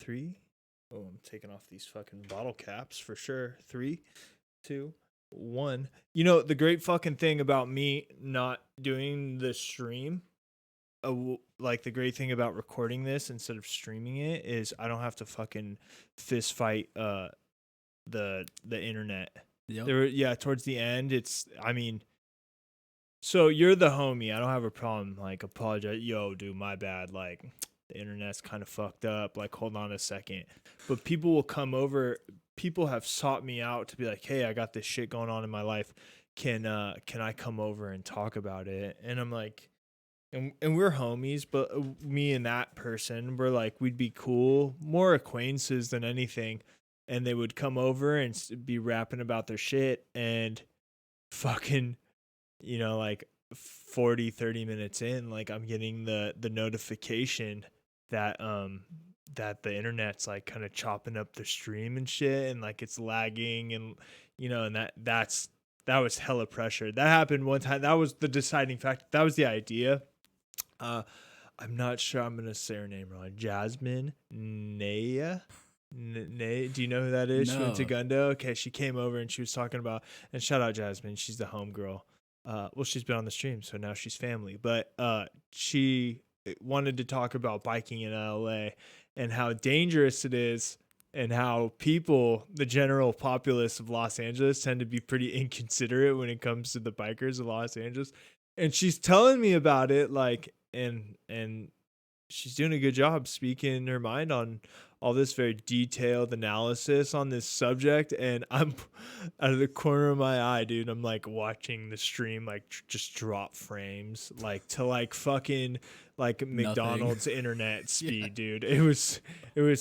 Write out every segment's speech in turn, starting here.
Three. Oh, I'm taking off these fucking bottle caps for sure. 3, 2, 1. You know, the great fucking thing about me not doing the stream, like the great thing about recording this instead of streaming it is I don't have to fucking fist fight the internet. Yep. Yeah, towards the end, so you're the homie. I don't have a problem. Like, apologize. Yo, dude, my bad. Like, the internet's kind of fucked up. Like, hold on a second. But people will come over. People have sought me out to be like, hey, I got this shit going on in my life. Can I come over and talk about it? And I'm like, and we're homies, but me and that person, we're like, we'd be cool, more acquaintances than anything. And they would come over and be rapping about their shit and fucking, like 30 minutes in, like I'm getting the notification that that the internet's like kind of chopping up the stream and shit, and like it's lagging, and and that was hella pressure. That happened one time. That was the deciding factor. That was the idea. I'm not sure I'm gonna say her name wrong. Jasmine Naya. Do you know who that is? No. She went to Gundo. Okay, she came over and she was talking about, and shout out Jasmine, she's the homegirl. Well, she's been on the stream, so now she's family. But she wanted to talk about biking in LA and how dangerous it is, and how people, the general populace of Los Angeles, tend to be pretty inconsiderate when it comes to the bikers of Los Angeles. And she's telling me about it, like, and she's doing a good job speaking her mind on all this very detailed analysis on this subject. And I'm out of the corner of my eye, dude, I'm like watching the stream like just drop frames like to like fucking like McDonald's internet speed. Dude, it was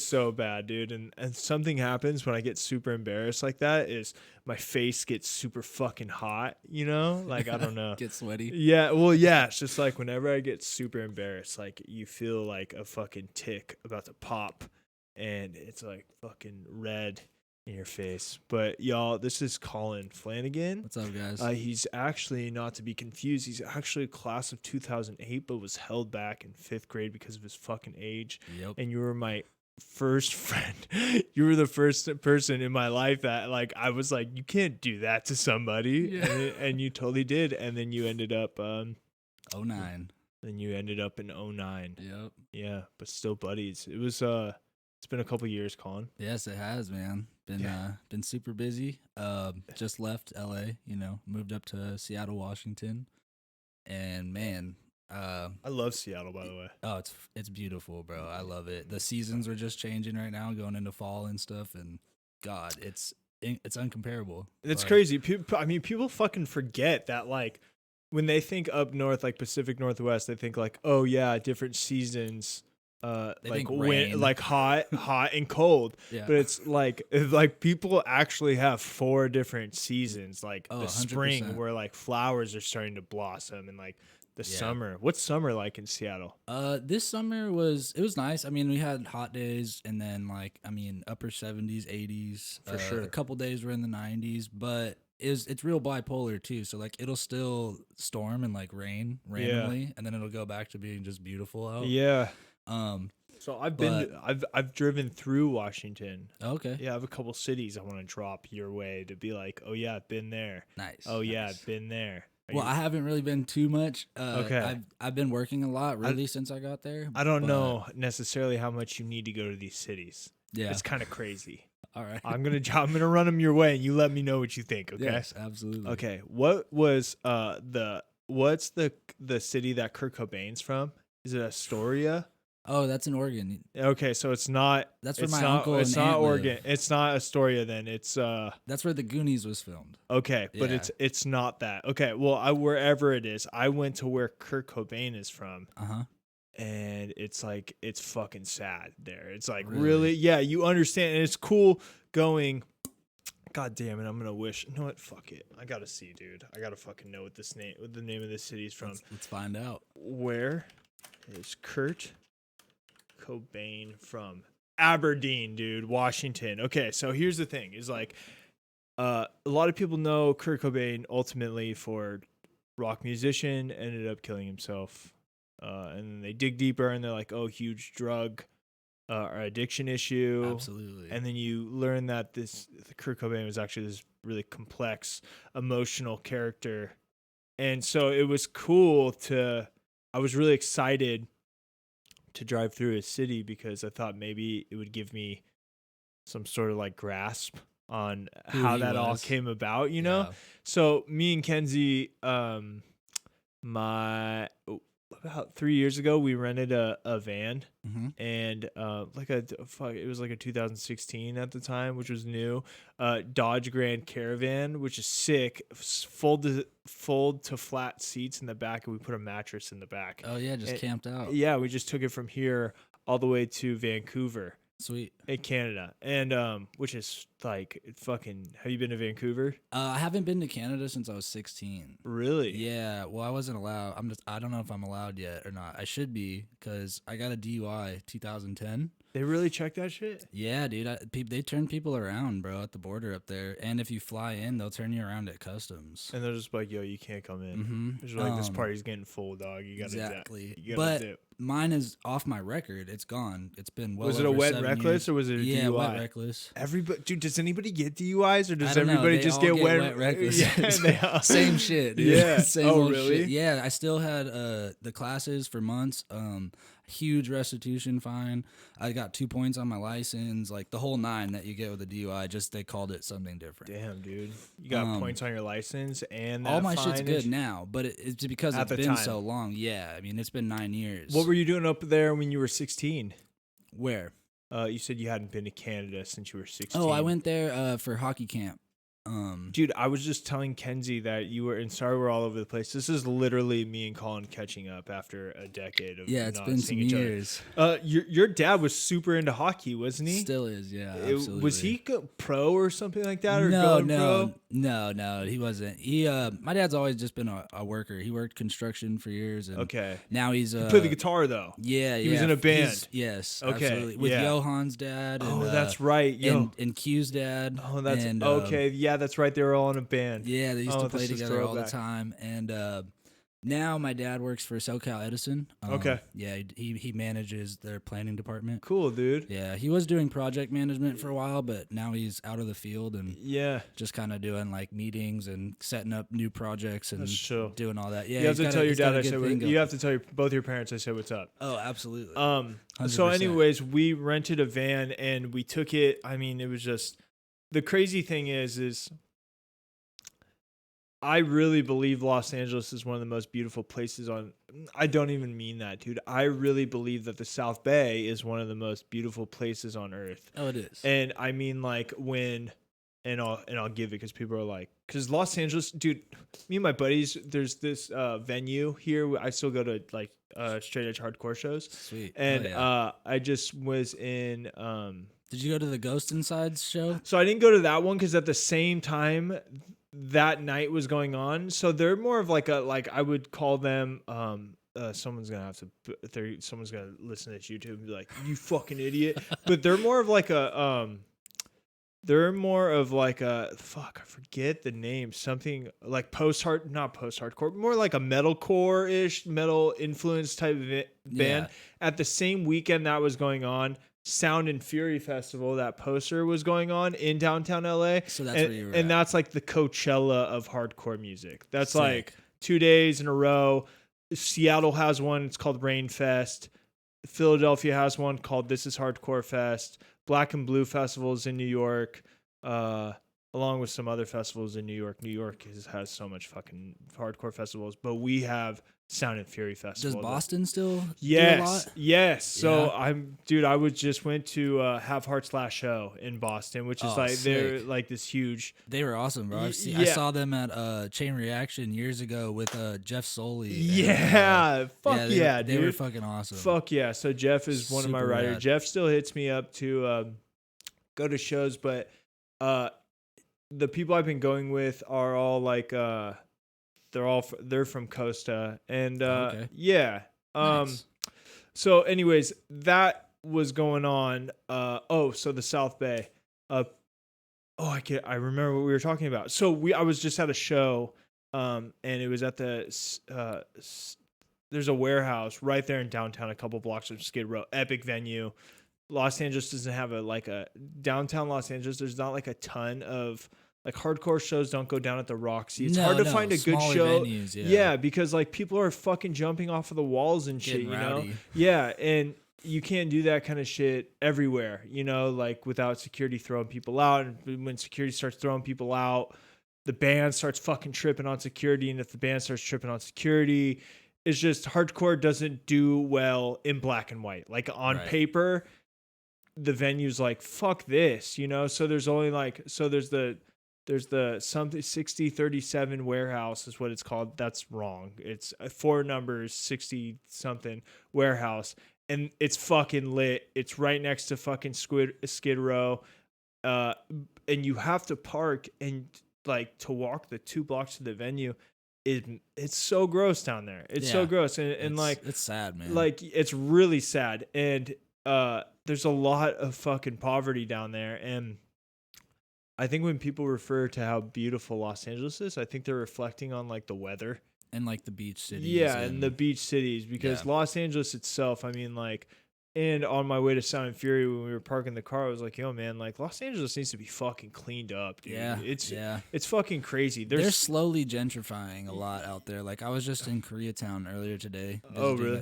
so bad, dude. And something happens when I get super embarrassed like that is my face gets super fucking hot, like I don't know. Get sweaty. Yeah, well, yeah, it's just like whenever I get super embarrassed, like you feel like a fucking tick about to pop, and it's like fucking red in your face. But y'all, this is Colin Flanagan. What's up, guys? He's actually, not to be confused, he's actually a class of 2008, but was held back in 5th grade because of his fucking age. Yep. And you were my first friend. You were the first person in my life that like I was like, you can't do that to somebody. Yeah. And you totally did. And then you ended up 09. Then you ended up in 09. Yep. Yeah, but still buddies. It was it's been a couple years, Colin. Yes, it has, man. Been super busy. Just left LA, moved up to Seattle, Washington. And man, I love Seattle, by the way. Oh, it's beautiful, bro. I love it. The seasons are just changing right now, going into fall and stuff, and God, it's uncomparable. It's crazy. People fucking forget that, like, when they think up north, like Pacific Northwest, they think like, oh yeah, different seasons, like wind, like hot and cold. Yeah. But it's like people actually have 4 different seasons, like the 100%. Spring where like flowers are starting to blossom, and like the summer. What's summer like in Seattle? This summer was nice. I mean, we had hot days, and then upper 70s, 80s. For sure. A couple days were in the 90s, but it's real bipolar too. So like it'll still storm and like rain randomly, and then it'll go back to being just beautiful out. Yeah. So I've driven through Washington. Okay. Yeah, I have a couple cities I want to drop your way to be like, oh yeah, I've been there. Nice. Oh yeah, I've been there. Well, I haven't really been too much. Okay. I've been working a lot since I got there. I don't know necessarily how much you need to go to these cities. Yeah. It's kind of crazy. All right. I'm gonna run them your way, and you let me know what you think. Okay. Yes, absolutely. Okay. What was what's the city that Kurt Cobain's from? Is it Astoria? Oh, that's in Oregon. Okay, so it's not. That's where my uncle and It's not aunt Oregon. live. It's not Astoria. Then it's That's where the Goonies was filmed. Okay, but Yeah. it's not that. Okay, well, wherever it is, I went to where Kurt Cobain is from. And it's like it's fucking sad there. It's like really, yeah, you understand, and it's cool going. God damn it, I'm gonna wish. You know what? Fuck it. I gotta see, dude. I gotta fucking know what the name of this city is from. Let's find out. Where is Kurt Cobain from? Aberdeen, dude, Washington. Okay, so here's the thing: is like, a lot of people know Kurt Cobain ultimately for rock musician, ended up killing himself, and then they dig deeper and they're like, oh, huge drug our addiction issue. Absolutely. And then you learn that the Kurt Cobain was actually this really complex emotional character. And so it was cool I was really excited to drive through his city because I thought maybe it would give me some sort of like grasp on how that all came about, you know? So me and Kenzie, about 3 years ago, we rented a van, and it was like a 2016 at the time, which was new, Dodge Grand Caravan, which is sick, fold to flat seats in the back, and we put a mattress in the back. Oh yeah, just camped out. Yeah, we just took it from here all the way to Vancouver. Sweet. In Canada. And which is like fucking, have you been to Vancouver? I haven't been to Canada since I was 16. Really? Yeah, well I wasn't allowed. I don't know if I'm allowed yet or not. I should be cuz I got a DUI 2010. They really check that shit? Yeah, dude. They turn people around, bro, at the border up there. And if you fly in, they'll turn you around at customs. And they're just like, yo, you can't come in. They're like, this party's getting full, dog. You gotta exactly. But dip. Mine is off my record. It's gone. It's been well. Was it a wet and reckless or was it a DUI? Yeah, wet reckless. Everybody, dude, does anybody get DUIs or does everybody just get wet reckless? Yeah, same shit, dude. Yeah. Same old really? Shit. Yeah, I still had the classes for months. Huge restitution fine. I got 2 points on my license, like the whole 9 that you get with a DUI. Just they called it something different. Damn, dude, you got points on your license and that all my fine shit's good now, but it's because it's been so long. Yeah, I mean it's been 9 years. What were you doing up there when you were 16? Where? You said you hadn't been to Canada since you were 16. Oh, I went there for hockey camp. Dude, I was just telling Kenzie that you were, and sorry we're all over the place. This is literally me and Colin catching up after a decade of it's been some years. Your dad was super into hockey, wasn't he? Still is, yeah. Absolutely. Was he pro or something like that? Or No, he wasn't. My dad's always just been a worker. He worked construction for years, and now he's he played the guitar though. Yeah, he was in a band. Yes, absolutely. With Johan's dad. And, that's right. And Q's dad. Oh, that's okay. Yeah, that's right. They were all in a band. Yeah, they used to play together all the time. And now my dad works for SoCal Edison. Yeah, he manages their planning department. Cool, dude. Yeah, he was doing project management for a while, but now he's out of the field and just kind of doing like meetings and setting up new projects and doing all that. Yeah, you have to tell your dad. You have to tell both your parents. I said what's up. Oh, absolutely. 100%. So, anyways, we rented a van and we took it. I mean, it was just the crazy thing is. I really believe Los Angeles is one of the most beautiful places on. I don't even mean that, dude. I really believe that the South Bay is one of the most beautiful places on earth. Oh, it is. And I mean, like I'll give it because people are like, because Los Angeles, dude. Me and my buddies, there's this venue here. I still go to like straight edge hardcore shows. Sweet. And I just was in. Did you go to the Ghost Inside show? So I didn't go to that one because at the same time that night was going on. So they're more of like I would call them someone's gonna listen to this YouTube and be like, you fucking idiot. But they're more of like a fuck, I forget the name, something like not post-hardcore, more like a metalcore-ish, metal influence type of band. At the same weekend that was going on, Sound and Fury Festival, that poster was going on in downtown LA. So that's where you were. And that's like the Coachella of hardcore music. That's sick. Like 2 days in a row. Seattle has one. It's called Rain Fest. Philadelphia has one called This Is Hardcore Fest. Black and Blue Festivals in New York, along with some other festivals in New York. New York has so much fucking hardcore festivals, but we have Sound and Fury Festival. Does Boston still do a lot? Yes. So yeah. I just went to Have Heart's last show in Boston, which is like, they're like this huge. They were awesome, bro. I saw them at Chain Reaction years ago with Jeff Soley. Yeah. Dude. They were fucking awesome. Fuck yeah. So Jeff is one of my writers. Rad. Jeff still hits me up to go to shows, but the people I've been going with are all like they're from Costa, and Nice. So anyways, that was going on. So the South Bay. I remember what we were talking about. So I was just at a show, and it was at the there's a warehouse right there in downtown, a couple blocks from Skid Row. Epic venue. Los Angeles doesn't have a downtown Los Angeles. There's not like a ton of like hardcore shows don't go down at the Roxy. It's hard to find a good smaller show. venues, Yeah, because like people are fucking jumping off of the walls and shit, Getting you know? rowdy. Yeah, and you can't do that kind of shit everywhere, you know, like without security throwing people out. And when security starts throwing people out, the band starts fucking tripping on security. And if the band starts tripping on security, it's just hardcore doesn't do well in black and white. Like on Right. paper, the venue's like, fuck this, you know? So there's only like, there's the something 6037 warehouse is what it's called. That's wrong. It's 4 numbers, 60 something warehouse. And it's fucking lit. It's right next to fucking Skid Row. And you have to park and like to walk the 2 blocks to the venue. It's so gross down there. It's so gross. And like, it's sad, man. Like it's really sad. And there's a lot of fucking poverty down there. And I think when people refer to how beautiful Los Angeles is, I think they're reflecting on like the weather. And like the beach cities. Yeah, and the beach cities, because Los Angeles itself, I mean, like, and on my way to Sound and Fury when we were parking the car, I was like, yo, man, like Los Angeles needs to be fucking cleaned up, dude. Yeah, it's fucking crazy. They're slowly gentrifying a lot out there. Like I was just in Koreatown earlier today.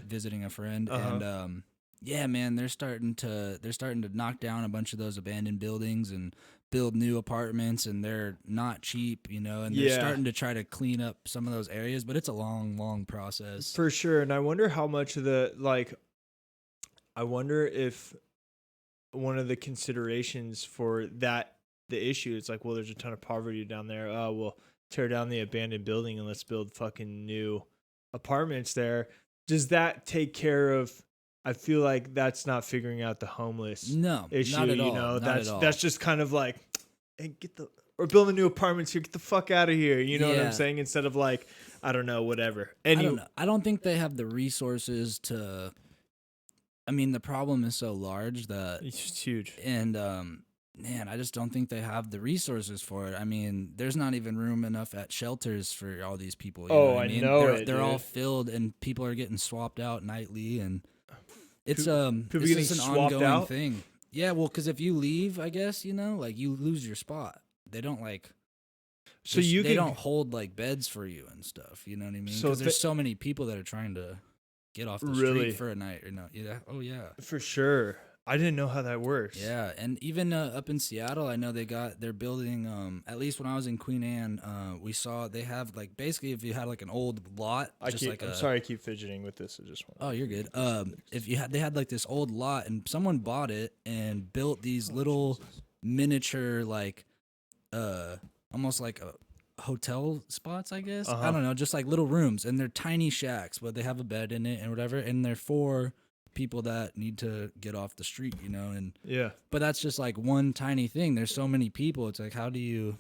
Visiting a friend, and yeah, man, they're starting to knock down a bunch of those abandoned buildings and build new apartments, and they're not cheap, you know, and they're starting to try to clean up some of those areas, but it's a long process. For sure. And I wonder how much of I wonder if one of the considerations for the issue, it's like, well, there's a ton of poverty down there. Oh, well, tear down the abandoned building and let's build fucking new apartments there. Does that take care of, I feel like that's not figuring out the homeless issue. Not at all. You know, at all. That's just kind of like, hey, we're building new apartments here. Get the fuck out of here. You know what I'm saying? Instead of like, I don't know, whatever. I don't know. I don't think they have the resources to. I mean, the problem is so large that it's huge. And man, I just don't think they have the resources for it. I mean, there's not even room enough at shelters for all these people. You know what I mean? They're all filled, and people are getting swapped out nightly, and it's it's an ongoing thing. Yeah, well, because if you leave, I guess, you know, like you lose your spot. They don't like. So they don't hold like beds for you and stuff. You know what I mean? Because there's so many people that are trying to get off the street for a night or not. Yeah. Oh yeah. For sure. I didn't know how that works. Yeah, and even up in Seattle, I know they're building. At least when I was in Queen Anne, we saw they have like basically if you had like an old lot. I'm sorry, I keep fidgeting with this. I just want. Oh, you're good. They had like this old lot, and someone bought it and built these little miniature like, almost like a hotel spots, I guess. I don't know, just like little rooms, and they're tiny shacks, but they have a bed in it and whatever, and they're for people that need to get off the street, you know, and but that's just like one tiny thing. There's so many people. It's like, how do you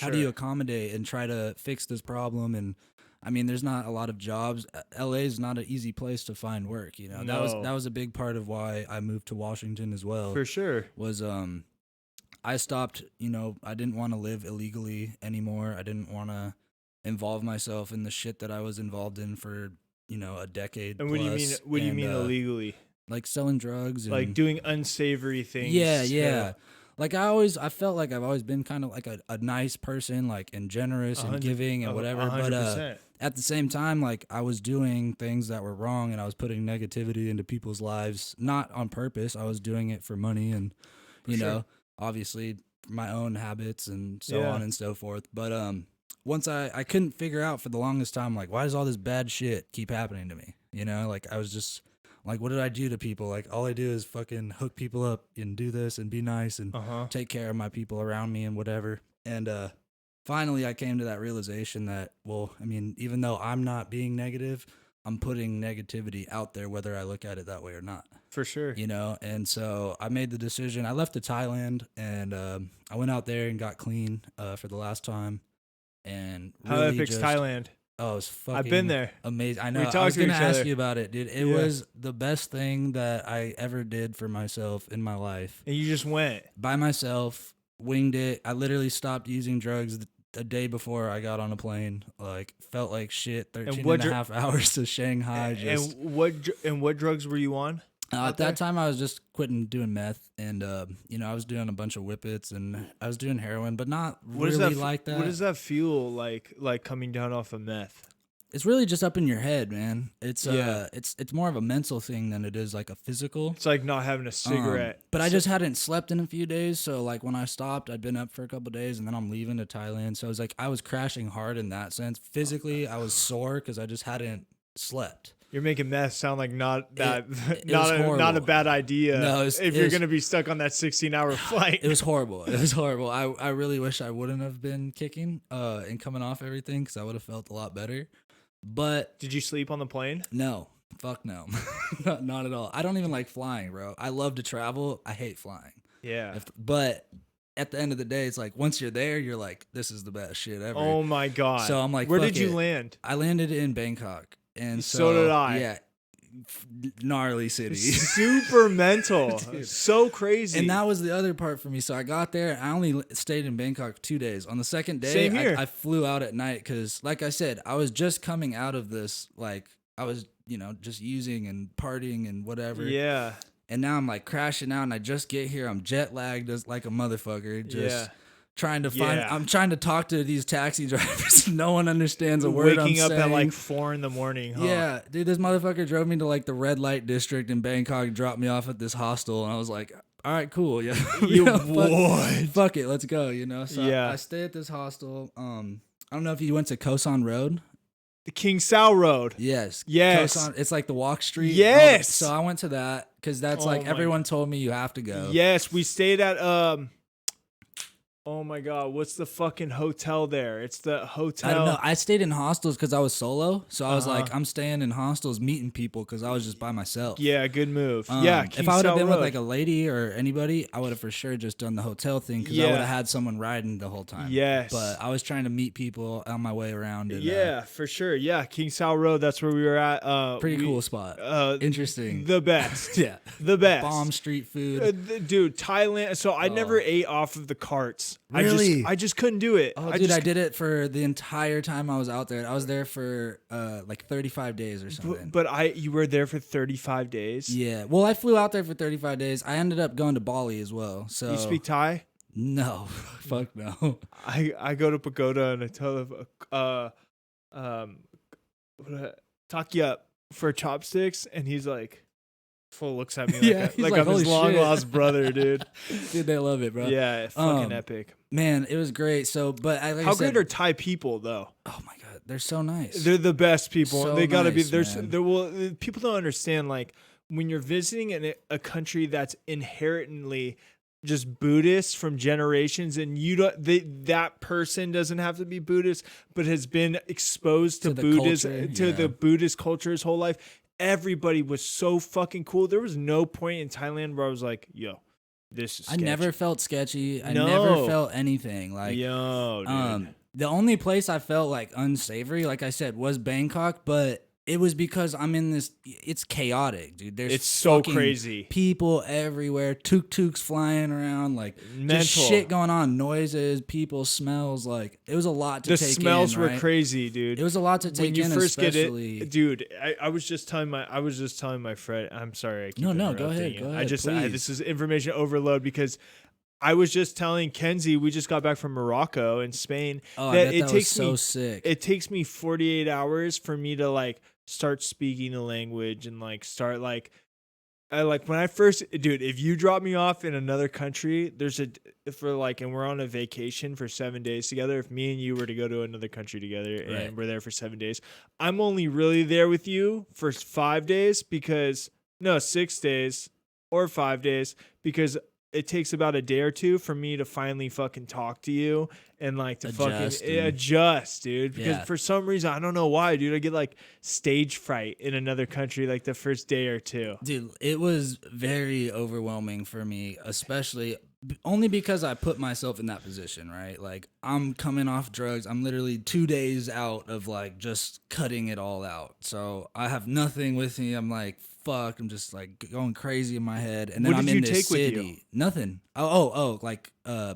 how do you accommodate and try to fix this problem? And I mean, there's not a lot of jobs. LA is not an easy place to find work, you know. That was a big part of why I moved to Washington as well. For sure. Was I stopped, you know, I didn't want to live illegally anymore. I didn't want to involve myself in the shit that I was involved in for, you know, a decade. And plus. What do you mean illegally? Like selling drugs and like doing unsavory things. Yeah. Like I felt like I've always been kind of like a nice person, like and generous and giving and whatever. 100%. But at the same time, like I was doing things that were wrong, and I was putting negativity into people's lives, not on purpose. I was doing it for money and you know, obviously my own habits and so on and so forth. But once I couldn't figure out for the longest time, like, why does all this bad shit keep happening to me? You know, like I was just like, what did I do to people? Like all I do is fucking hook people up and do this and be nice and take care of my people around me and whatever. And finally I came to that realization that, well, I mean, even though I'm not being negative, I'm putting negativity out there, whether I look at it that way or not. For sure. You know, and so I made the decision. I left to Thailand, and I went out there and got clean for the last time. And really how epic's Thailand? Oh, it was fucking I've been there. Amazing. I know. I was going to ask you about it, dude. It was the best thing that I ever did for myself in my life. And you just went? By myself, winged it. I literally stopped using drugs a day before I got on a plane. Like, felt like shit. 13 and a half hours to Shanghai. And what drugs were you on? out At there? that time, I was just quitting doing meth, and I was doing a bunch of whippets, and I was doing heroin, but not What does really that? like that. What does that feel like? Like coming down off of meth? It's really just up in your head, man. It's Yeah. it's more of a mental thing than it is like a physical. It's like not having a cigarette. But I just hadn't slept in a few days, so like when I stopped, I'd been up for a couple days, and then I'm leaving to Thailand. So it was like I was crashing hard in that sense. Physically, I was sore because I just hadn't slept. You're making meth sound like not that it not was a horrible. bad idea. No, if you're gonna be stuck on that 16-hour flight. It was horrible. It was horrible. I really wish I wouldn't have been kicking and coming off everything because I would have felt a lot better. But Did you sleep on the plane? no, fuck no, not at all. I don't even like flying, bro. I love to travel. I hate flying. Yeah. But at the end of the day, it's like once you're there, you're like, this is the best shit ever. Oh my god. So I'm like, where fuck did you it. land? I landed in Bangkok, and So did I. Yeah, gnarly city. Super mental. Dude. So crazy. And that was the other part for me. So I got there. I only stayed in Bangkok 2 days. On the second day, Same here. I flew out at night because, like I said, I was just coming out of this. Like I was, just using and partying and whatever. Yeah. And now I'm like crashing out, and I just get here. I'm jet lagged as like a motherfucker. Just trying to find. Yeah. I'm trying to talk to these taxi drivers. No one understands a word Waking I'm up saying. at like 4 a.m. Huh? Yeah, dude, this motherfucker drove me to like the red light district in Bangkok, dropped me off at this hostel, and I was like, all right, cool. Yeah. Fuck it, let's go, So Yeah. I stay at this hostel. I don't know if you went to Koh San Road. The King Sao Road. Yes. Yes. Koh San, it's like the walk street. Yes. So I went to that because that's Oh like my everyone told me you have to go. Yes, we stayed at oh my god, what's the fucking hotel there? It's the hotel. I don't know. I stayed in hostels because I was solo. So I was Uh-huh. like, I'm staying in hostels meeting people because I was just by myself. Yeah, good move. If King I would have Sao been Road. with like a lady or anybody, I would have for sure just done the hotel thing because I Yeah. would have had someone riding the whole time. Yes. But I was trying to meet people on my way around. And, Yeah, for sure. Yeah, King Sao Road, that's where we were at. pretty cool spot. Interesting. The best. Yeah. The best. Bomb street food. Dude, Thailand. So I never ate off of the carts. Really? I just couldn't do it. Oh, dude, I did it for the entire time I was out there. I was there for like 35 days or something. But you were there for 35 days? Yeah. Well, I flew out there for 35 days. I ended up going to Bali as well. So You speak Thai? No. Fuck no. I go to Pagoda and I tell him, talk you up for chopsticks, and he's like, full looks at me like, Yeah, he's like like, I'm his "Holy long shit." lost brother, dude. Dude, they love it, bro. Yeah, fucking epic. Man, it was great. So, but like How I said, great are Thai people though? oh my god, they're so nice. They're the best people. So They gotta nice, be. man. Well, people don't understand. Like when you're visiting a country that's inherently just Buddhist from generations, and that person doesn't have to be Buddhist, but has been exposed to the Buddhism, culture, to yeah. the Buddhist culture his whole life. Everybody was so fucking cool. There was no point in Thailand where I was like, yo, this is I sketch. never felt sketchy. I No. never felt anything like. Yo, dude. The only place I felt like unsavory, like I said, was Bangkok, but it was because I'm in this. It's chaotic, dude. There's It's so fucking crazy. People everywhere, tuk-tuks flying around, like Mental. just shit going on, noises, people, smells. Like it was a lot to The take in. smells were right? crazy, dude. It was a lot to take When you in, first get especially. it, dude. I was just telling my friend. I'm sorry. I keep No, go interrupting ahead, you. go I ahead, just please. this is information overload because I was just telling Kenzie we just got back from Morocco and Spain. Oh, I bet that was so sick. It takes me 48 hours for me to like start speaking the language and like start like. When I first, dude, if you drop me off in another country, and we're on a vacation for 7 days together. If me and you were to go to another country together and Right. we're there for 7 days, I'm only really there with you for 5 days 6 days or 5 days because it takes about a day or two for me to finally fucking talk to you and like to Adjust fucking and- adjust, dude. Because Yeah. for some reason, I don't know why, dude, I get like stage fright in another country like the first day or two. Dude, it was very overwhelming for me, especially only because I put myself in that position, right? Like, I'm coming off drugs. I'm literally 2 days out of like just cutting it all out. So I have nothing with me. I'm like, fuck. I'm just like going crazy in my head. And then What I'm did in you this take with you? city. Nothing. Oh, like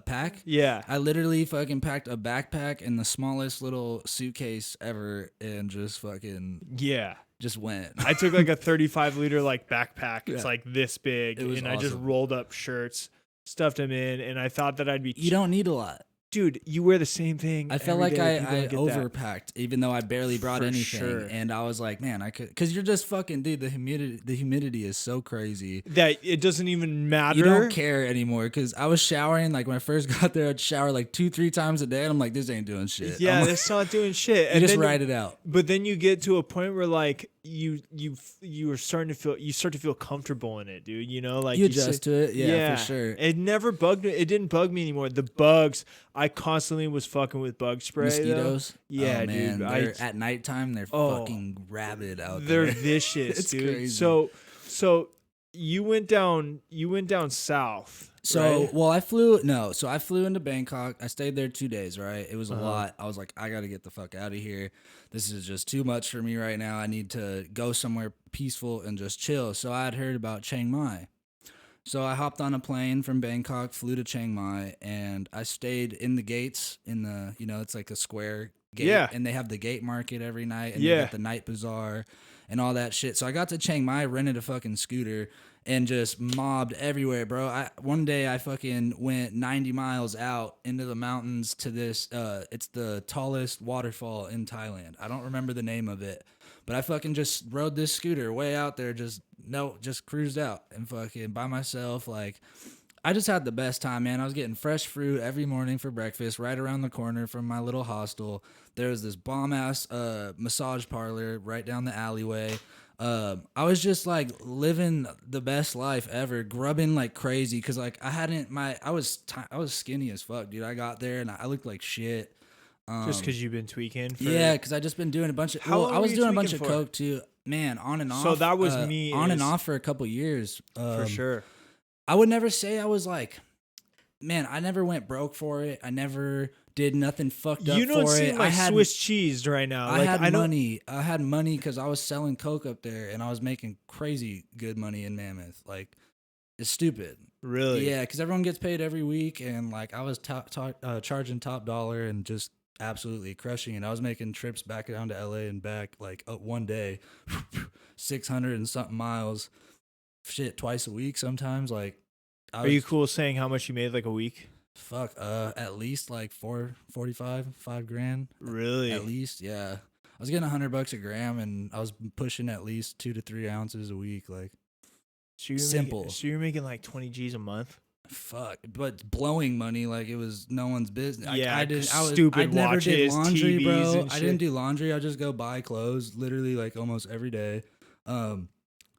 pack? Yeah. I literally fucking packed a backpack and the smallest little suitcase ever and just fucking Yeah. just went. I took like a 35-liter like backpack. It's Yeah. like this big, It was and I just awesome. rolled up shirts, stuffed them in, and I thought that I'd be. You don't need a lot. Dude, you wear the same thing. I felt every like day. People I don't get that. overpacked, even though I barely brought For anything. sure. And I was like, man, I could, because you're just fucking, dude. The humidity is so crazy. That it doesn't even matter. You don't care anymore. Because I was showering, like when I first got there, I'd shower like 2-3 times a day, and I'm like, this ain't doing shit. Yeah, I'm like, that's not doing shit. you And just then ride it out. But then you get to a point where like you start to feel comfortable in it, dude. You know, like You say- adjust to it, yeah, for sure. It never bugged me. It didn't bug me anymore. The bugs, I constantly was fucking with bug spray. Mosquitoes, Yeah, oh, man, dude. at nighttime they're Oh, fucking rabid out They're there. vicious, It's dude. crazy. So you went down south. So, right? well, I flew into Bangkok. I stayed there 2 days, right? It was a lot. I was like, I got to get the fuck out of here. This is just too much for me right now. I need to go somewhere peaceful and just chill. So I had heard about Chiang Mai. So I hopped on a plane from Bangkok, flew to Chiang Mai, and I stayed in the gates in the, it's like a square gate. Yeah. And they have the gate market every night, and Yeah. they got the night bazaar and all that shit. So I got to Chiang Mai, rented a fucking scooter, and just mobbed everywhere, bro. One day I fucking went 90 miles out into the mountains to this, it's the tallest waterfall in Thailand. I don't remember the name of it, but I fucking just rode this scooter way out there, just cruised out and fucking by myself. Like, I just had the best time, man. I was getting fresh fruit every morning for breakfast right around the corner from my little hostel. There was this bomb-ass massage parlor right down the alleyway. I was just like living the best life ever, grubbing like crazy because like I was skinny as fuck, dude. I got there and I looked like shit. Just because you've been tweaking. Yeah, because I just been doing a bunch of. How long I was were you doing a bunch of tweaking for? coke too, man, on and off. So that was me on and is- off for a couple years. For sure. I would never say I was like, man, I never went broke for it. I never did nothing fucked up You don't for seem it. like I had Swiss cheese right now. I Like, had I don't- money. I had money because I was selling coke up there, and I was making crazy good money in Mammoth. Like, it's stupid. Really? Yeah, because everyone gets paid every week, and like I was charging top dollar and just absolutely crushing it. I was making trips back down to LA and back like one day, 600 and something miles. Shit, twice a week sometimes. Like, Are you cool saying how much you made like a week? Fuck, at least like 445, $5,000. Really? At least, yeah. I was getting $100 a gram, and I was pushing at least 2 to 3 ounces a week. Like, So you're simple. Making, so you're making like 20 G's a month? fuck, but blowing money like it was no one's business. Yeah, I did. stupid I never did watches, laundry, TVs bro. and I shit. didn't do laundry. I just go buy clothes, literally like almost every day. I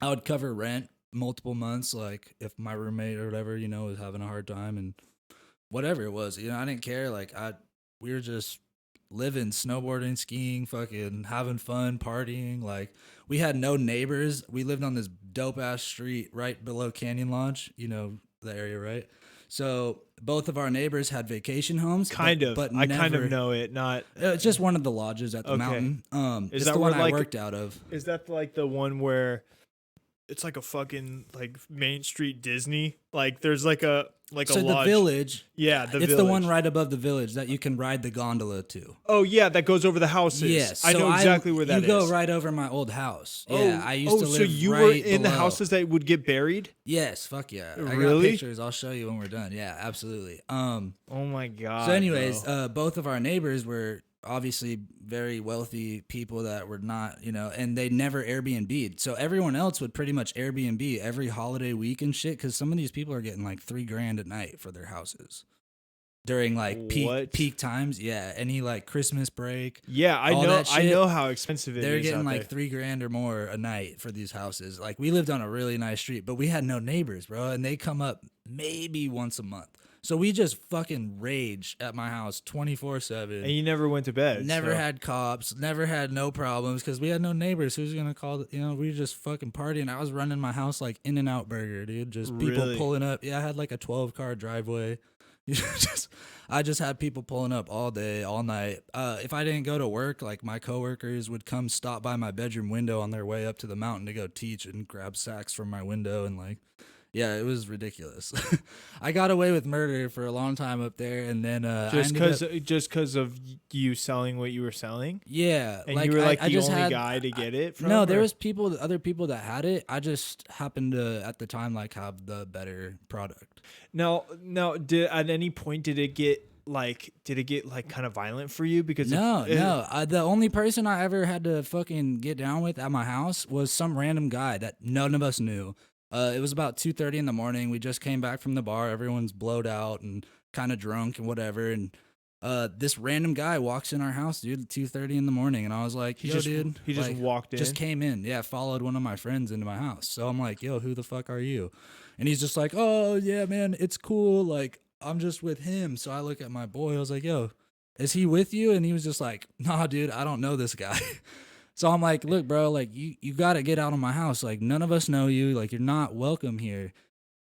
would cover rent multiple months, like if my roommate or whatever, was having a hard time and whatever it was, I didn't care. Like we were just living, snowboarding, skiing, fucking having fun, partying. Like we had no neighbors. We lived on this dope ass street right below Canyon Lodge, the area, right? So both of our neighbors had vacation homes. But I kind never- of know it. Not It's just one of the lodges at the Okay. mountain. Is It's that the where, one I like- worked out of. is that like the one where it's like a fucking like Main Street Disney? Like there's like a So the lodge. village, Yeah, the it's village. the one right above the village that you can ride the gondola to. Oh yeah, that goes over the houses. Yes, I so know exactly where that is. You go right over my old house. Yeah, I used to live so you right were in the below. houses that would get buried? Yes, fuck yeah. I got Really? pictures. I'll show you when we're done. Yeah, absolutely. Oh my god. So anyways, bro. both of our neighbors were obviously very wealthy people that were not, and they never Airbnb'd. So everyone else would pretty much Airbnb every holiday week and shit, because some of these people are getting like $3,000 a night for their houses during like What? peak times. Yeah, any like Christmas break. yeah, I all know. that I shit, know how expensive it is. They're getting out like there. $3,000 or more a night for these houses. Like we lived on a really nice street, but we had no neighbors, bro, and they come up maybe once a month. So we just fucking rage at my house 24/7. And you never went to bed. Never so- had cops, never had no problems because we had no neighbors. Who's gonna call? We were just fucking partying. I was running my house like In-N-Out Burger, dude. Just people Really? pulling up. Yeah, I had like a 12-car driveway. I just had people pulling up all day, all night. If I didn't go to work, like my coworkers would come stop by my bedroom window on their way up to the mountain to go teach and grab sacks from my window, and like Yeah, it was ridiculous. I got away with murder for a long time up there, and then just because of you selling what you were selling, yeah, and you were like I the just only had guy to get it from. no, there or- was other people that had it. I just happened to at the time like have the better product. Now, did at any point did it get like kind of violent for you? Because No, no. The only person I ever had to fucking get down with at my house was some random guy that none of us knew. It was about 2:30 in the morning. We just came back from the bar. Everyone's blowed out and kind of drunk and whatever. And this random guy walks in our house, dude, at 2:30 in the morning. And I was like, yo, dude. He just like, walked in. Just came in. Yeah, followed one of my friends into my house. So I'm like, yo, who the fuck are you? And he's just like, oh, yeah, man, it's cool. Like, I'm just with him. So I look at my boy. I was like, yo, is he with you? And he was just like, nah, dude, I don't know this guy. So I'm like, look, bro, like you got to get out of my house. Like none of us know you. Like you're not welcome here.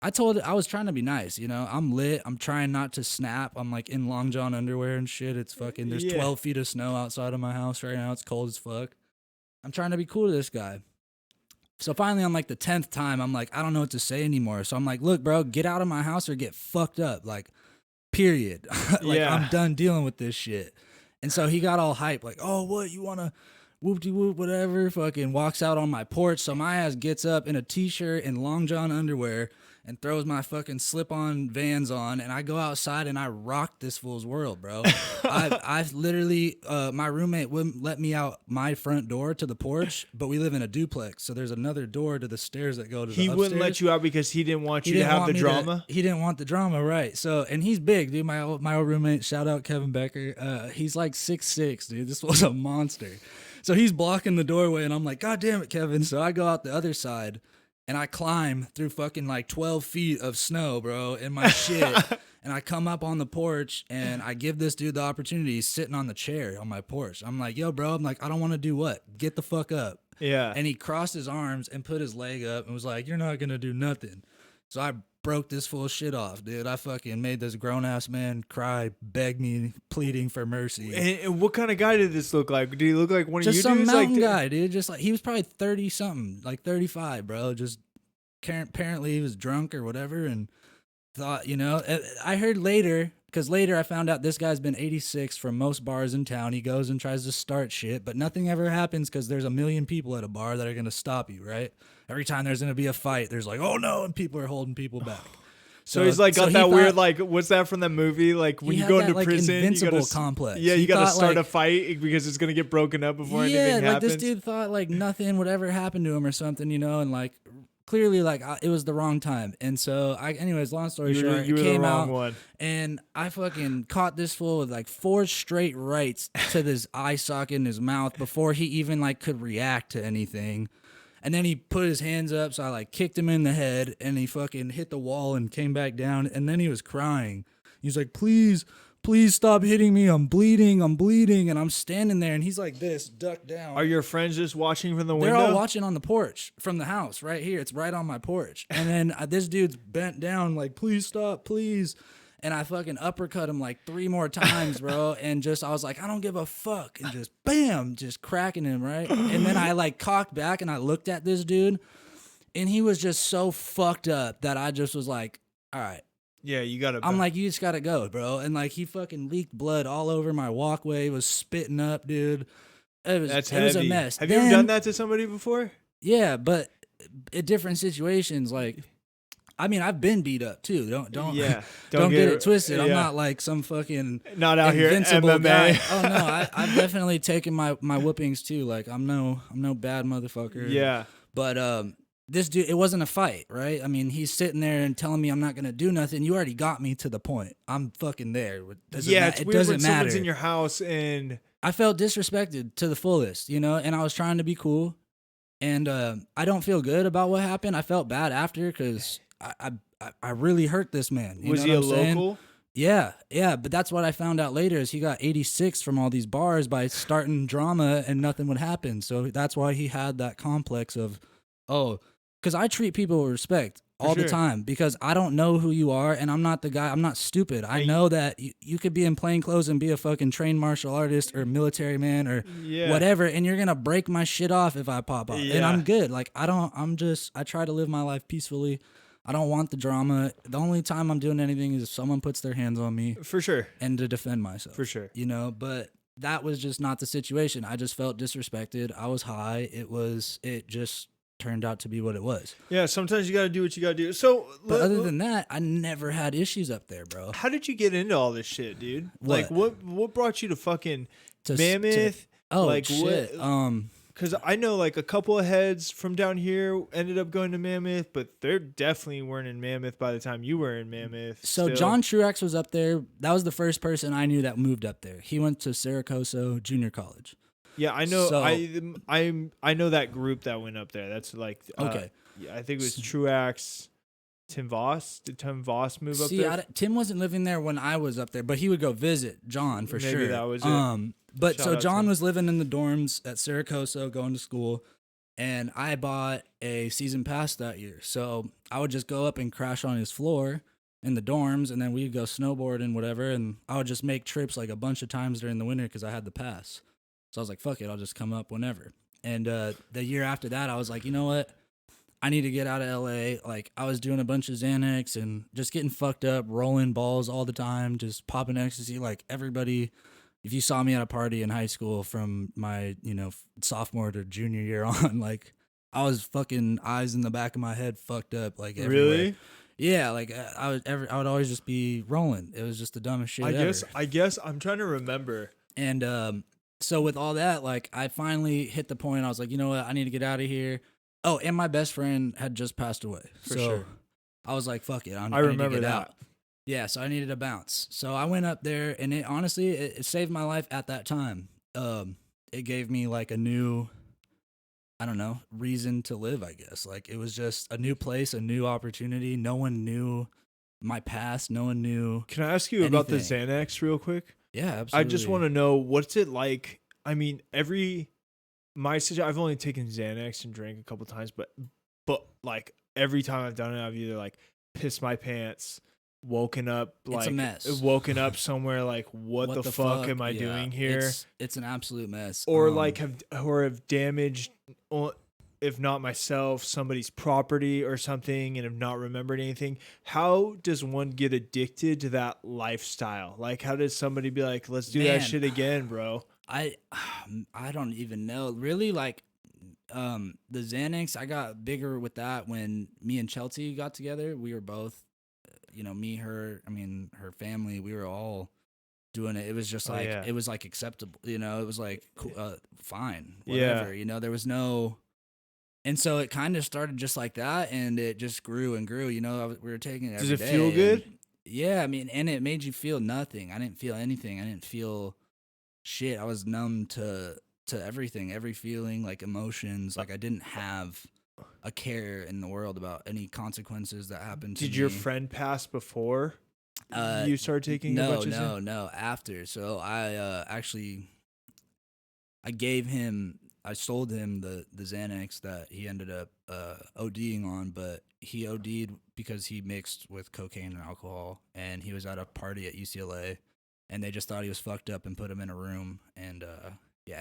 I was trying to be nice, you know. I'm lit. I'm trying not to snap. I'm like in long john underwear and shit. It's fucking. There's 12 feet of snow outside of my house right now. It's cold as fuck. I'm trying to be cool to this guy. So finally, on like the 10th time, I'm like, I don't know what to say anymore. So I'm like, look, bro, get out of my house or get fucked up. Like, period. Like I'm done dealing with this shit. And so he got all hype, like, oh, what you wanna whoop-de-whoop, whatever, fucking walks out on my porch. So my ass gets up in a t-shirt and long john underwear and throws my fucking slip-on Vans on, and I go outside and I rock this fool's world, bro. I've literally, my roommate wouldn't let me out my front door to the porch, but we live in a duplex, so there's another door to the stairs that go to the upstairs. He wouldn't let you out because he didn't want you to have the drama? He didn't want the drama, right. So, and he's big, dude. My old roommate, shout out Kevin Becker, he's like 6'6", dude. This was a monster. So he's blocking the doorway, and I'm like, God damn it, Kevin. So I go out the other side, and I climb through fucking like 12 feet of snow, bro, in my shit. And I come up on the porch, and I give this dude the opportunity. He's sitting on the chair on my porch. I'm like, yo, bro, I'm like, I don't want to do what? Get the fuck up. Yeah. And he crossed his arms and put his leg up and was like, you're not going to do nothing. So I broke this full shit off, dude. I fucking made this grown-ass man cry, beg me, pleading for mercy. And what kind of guy did this look like? Did he look like one of you dudes? Just some mountain guy, dude. Just like, he was probably 30-something, like 35, bro. Just apparently he was drunk or whatever and thought, you know. I heard later, because later I found out this guy's been 86 from most bars in town. He goes and tries to start shit, but nothing ever happens because there's a million people at a bar that are going to stop you, right? Every time there's going to be a fight, there's like, oh no, and people are holding people back. So he's like got that weird, like, what's that from that movie? Like when you go into prison, invincible you gotta, complex. Yeah, you got to start a fight because it's going to get broken up before anything happens. Yeah, like this dude thought like nothing would ever happen to him or something, you know, and like clearly like it was the wrong time. And so anyways, long story short, you it were came the wrong out one. And I fucking caught this fool with like 4 straight rights to this eye socket in his mouth before he even like could react to anything. And then he put his hands up, so I like kicked him in the head, and he fucking hit the wall and came back down. And then he was crying. He was like, please stop hitting me. I'm bleeding. And I'm standing there, and he's like this, ducked down. Are your friends just watching from the window? They're all watching on the porch from the house right here. It's right on my porch. And then this dude's bent down like, please stop, please. And I fucking uppercut him like 3 more times, bro. And I was like, I don't give a fuck. And just bam, just cracking him, right? And then I like cocked back and I looked at this dude. And he was just so fucked up that I just was like, all right. Yeah, you got to. I'm like, you just got to go, bro. And like he fucking leaked blood all over my walkway. Was spitting up, dude. It was a mess. Have you ever done that to somebody before? Yeah, but in different situations, like... I mean, I've been beat up too. Don't get it twisted. Yeah. I'm not like some fucking not out here MMA guy. Oh no, I've definitely taken my whoopings too. Like I'm no bad motherfucker. Yeah. But this dude, it wasn't a fight, right? I mean, he's sitting there and telling me I'm not gonna do nothing. You already got me to the point. I'm fucking there. It's weird when someone's in your house and I felt disrespected to the fullest, you know. And I was trying to be cool, and I don't feel good about what happened. I felt bad after because I really hurt this man. Was he a local? Yeah, but that's what I found out later is he got 86 from all these bars by starting drama and nothing would happen. So that's why he had that complex of, because I treat people with respect all the time because I don't know who you are and I'm not the guy. I'm not stupid. I know that you could be in plain clothes and be a fucking trained martial artist or military man or whatever, and you're gonna break my shit off if I pop up. And I'm good. Like I try to live my life peacefully. I don't want the drama. The only time I'm doing anything is if someone puts their hands on me For sure. and to defend myself. For sure. You know, but that was just not the situation. I just felt disrespected. I was high. It just turned out to be what it was. Yeah, sometimes you got to do what you got to do. So, But other than that, I never had issues up there, bro. how did you get into all this shit, dude? What? Like, what brought you to fucking To- Mammoth? Oh, like, shit. Because I know like a couple of heads from down here ended up going to Mammoth, but they definitely weren't in Mammoth by the time you were in Mammoth. So still. John Truex was up there. That was the first person I knew that moved up there. He went to Saracoso Junior College. Yeah, I know. So- I know that group that went up there. That's like Okay. Yeah, I think it was Truax, Tim Voss. Did Tim Voss move up See, there? Tim wasn't living there when I was up there, but he would go visit John for Maybe sure. that was it. But Shout so out to John him. was living in the dorms at Saracoso, going to school, and I bought a season pass that year. So I would just go up and crash on his floor in the dorms, and then we'd go snowboard and whatever. And I would just make trips like a bunch of times during the winter because I had the pass. So I was like, fuck it, I'll just come up whenever. And the year after that, I was like, you know what? I need to get out of LA. Like, I was doing a bunch of Xanax and just getting fucked up, rolling balls all the time, just popping ecstasy. Like, everybody, if you saw me at a party in high school from my, sophomore to junior year on, like, I was fucking eyes in the back of my head fucked up, like, everywhere. Really? Yeah, like, I would always just be rolling. It was just the dumbest shit ever. I guess I'm trying to remember. And so with all that, like, I finally hit the point. I was like, you know what? I need to get out of here. Oh, and my best friend had just passed away. For so sure. I was like, fuck it. I I need remember to get that. out. Yeah, so I needed to bounce. So I went up there, and it honestly, it saved my life at that time. It gave me like a new, I don't know, reason to live, I guess. Like, it was just a new place, a new opportunity. No one knew my past. No one knew. Can I ask you about the Anything. Xanax real quick? Yeah, absolutely. I just want to know, what's it like? I mean, I've only taken Xanax and drank a couple times, but like every time I've done it, I've either like pissed my pants, woken up It's a mess. woken up somewhere like what the fuck am I Yeah, doing here? It's an absolute mess. Or like have damaged, if not myself, somebody's property or something, and have not remembered anything. How does one get addicted to that lifestyle? Like, how does somebody be like, let's do that Man. shit again, bro? I don't even know. Really, like, the Xanax, I got bigger with that when me and Chelsea got together. We were both, me, her, her family, we were all doing it. It was just like, yeah. it was like acceptable, it was like, cool, fine, Yeah. whatever, there was no, and so it kind of started just like that, and it just grew and grew, we were taking it every day. Does it feel good? And, yeah, and it made you feel nothing. I didn't feel anything. I didn't feel shit. I was numb to everything, every feeling, like emotions. Like, I didn't have a care in the world about any consequences that happened to me. Did your friend pass before you started taking a bunch of Xanax? No, after. So I I sold him the Xanax that he ended up ODing on, but he OD'd because he mixed with cocaine and alcohol, and he was at a party at UCLA, and they just thought he was fucked up and put him in a room, and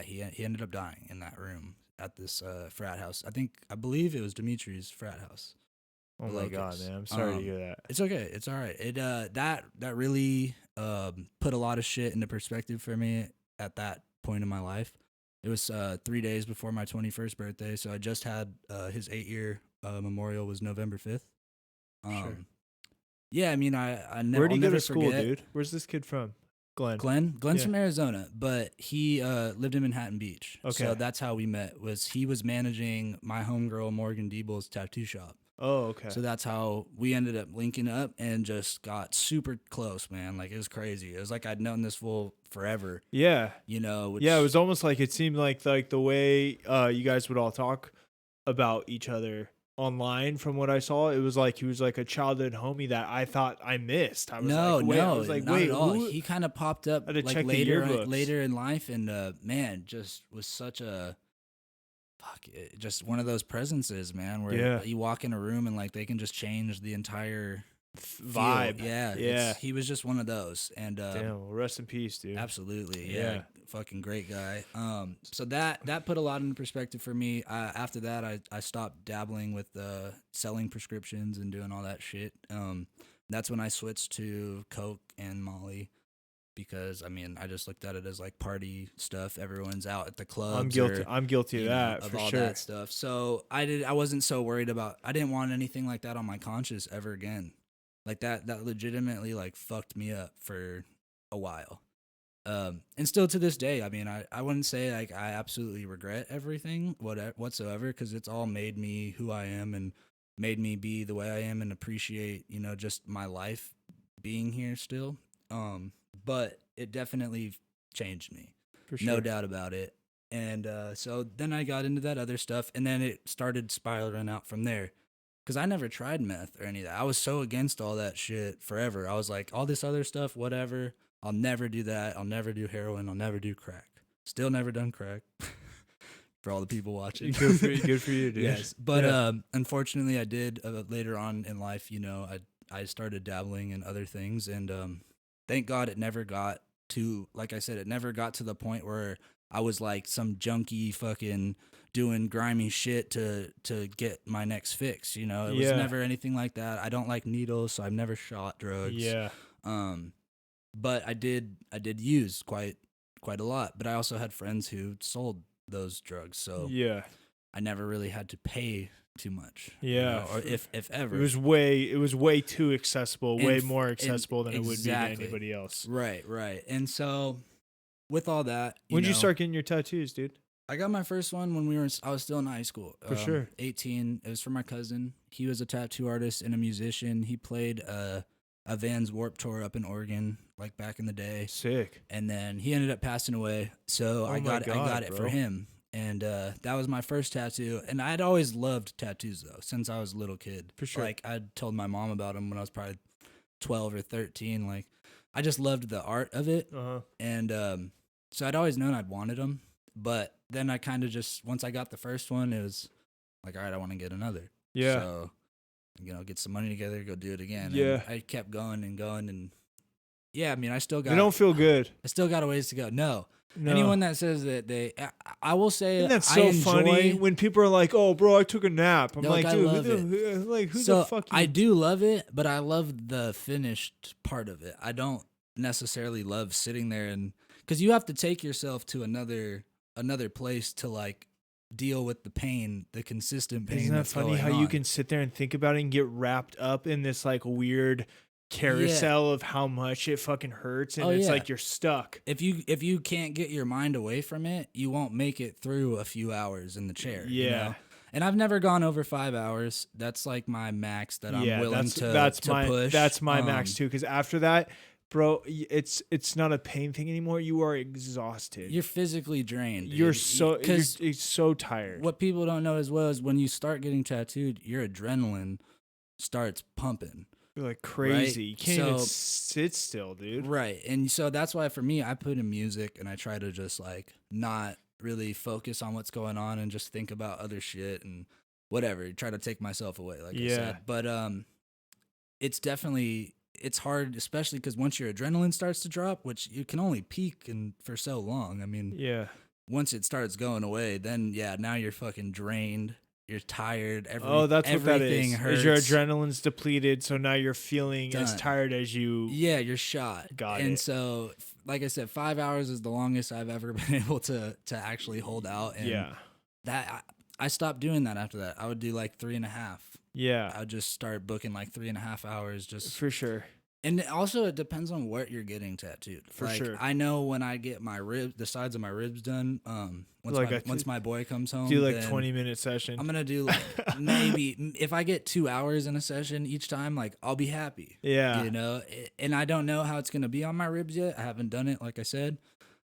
he ended up dying in that room at this frat house. I believe it was Dimitri's frat house. Oh the my Locust. god, man! I'm sorry to hear that. It's okay. It's all right. It that really put a lot of shit into perspective for me at that point in my life. It was 3 days before my 21st birthday, so I just had his 8-year memorial was November 5th. Sure. Yeah, I never. Where'd he I'll go never to school, forget. dude? Where's this kid from? Glenn's Glenn's Yeah. from Arizona, but he lived in Manhattan Beach. Okay. So that's how we met. He was managing my homegirl Morgan Diebel's tattoo shop. Oh, okay. So that's how we ended up linking up and just got super close, man. Like, it was crazy. It was like I'd known this fool forever. Yeah. Which, Yeah, it was almost like it seemed like the way you guys would all talk about each other online. From what I saw, it was like he was like a childhood homie that I thought I missed. I was not wait, at all. who? He kind of popped up I had to like check the later yearbooks. in life, and man, just was such a just one of those presences, man, where Yeah. you walk in a room and like they can just change the entire vibe. Yeah. He was just one of those. And Damn, well, rest in peace, dude. absolutely. Yeah. Fucking great guy. So that put a lot into perspective for me. After that, I stopped dabbling with selling prescriptions and doing all that shit. That's when I switched to Coke and Molly. Because I mean, I just looked at it as like party stuff. Everyone's out at the clubs. I'm guilty of that of for all sure. that stuff. So I wasn't so worried about. I didn't want anything like that on my conscience ever again. Like that legitimately like fucked me up for a while. And still to this day, I mean, I wouldn't say like I absolutely regret everything whatsoever, because it's all made me who I am and made me be the way I am and appreciate, just my life being here still. But it definitely changed me. For sure. No doubt about it. And so then I got into that other stuff, and then it started spiraling out from there. Because I never tried meth or any of that. I was so against all that shit forever. I was like, all this other stuff, whatever. I'll never do that. I'll never do heroin. I'll never do crack. Still never done crack. For all the people watching. Good for you, dude. Yes. But unfortunately, I did later on in life, I started dabbling in other things, and thank God it never got to, like I said, it never got to the point where I was like some junkie fucking doing grimy shit to get my next fix. It was never anything like that. I don't like needles, so I've never shot drugs. Yeah. But I did use quite a lot. But I also had friends who sold those drugs, so yeah, I never really had to pay too much. Yeah, or if ever. It was way too accessible, way more accessible than it would be to anybody else. Right. And so with all that, when did you start getting your tattoos, dude? I got my first one when I was still in high school. For sure. 18. It was for my cousin. He was a tattoo artist and a musician. He played a Vans Warped Tour up in Oregon, like back in the day. Sick. And then he ended up passing away. So I got it for him. And that was my first tattoo. And I'd always loved tattoos, though, since I was a little kid. For sure. Like, I told my mom about them when I was probably 12 or 13. Like, I just loved the art of it. Uh-huh. And so I'd always known I'd wanted them. But then I kind of just, once I got the first one, it was like, all right, I want to get another. Yeah. So, get some money together, go do it again. Yeah. And I kept going. And yeah, I mean, I still got. They don't feel good. I still got a ways to go. No. Anyone that says that I will say, isn't that so funny when people are like, "Oh, bro, I took a nap." I'm like, dude, who the fuck? I do love it, but I love the finished part of it. I don't necessarily love sitting there because you have to take yourself to another place to like deal with the pain, the consistent pain. Isn't that funny how you can sit there and think about it and get wrapped up in this like weird carousel of how much it fucking hurts, and it's like you're stuck. If you can't get your mind away from it, you won't make it through a few hours in the chair. Yeah. And I've never gone over 5 hours. That's like my max that I'm willing to push. That's my max too, because after that, bro, it's not a pain thing anymore. You are exhausted. You're physically drained. You're so tired. What people don't know as well is when you start getting tattooed, your adrenaline starts pumping. You're like crazy. Right? You can't even sit still, dude. Right. And so that's why for me, I put in music and I try to just like not really focus on what's going on and just think about other shit and whatever. Try to take myself away, like I said. But it's definitely, it's hard, especially because once your adrenaline starts to drop, which you can only peak for so long. I mean, once it starts going away, then now you're fucking drained. You're tired. That's what that is. Hurts. Is your adrenaline's depleted, so now you're feeling as tired as you. Yeah, you're shot. Got it. And so, like I said, 5 hours is the longest I've ever been able to actually hold out. And that I stopped doing that after that. I would do like 3.5. Yeah. I would just start booking like 3.5 hours just for sure. And also, it depends on what you're getting tattooed. For sure. I know when I get my the sides of my ribs done, once my boy comes home. Do like 20-minute session. I'm going to do like maybe, if I get 2 hours in a session each time, like I'll be happy. Yeah. And I don't know how it's going to be on my ribs yet. I haven't done it, like I said.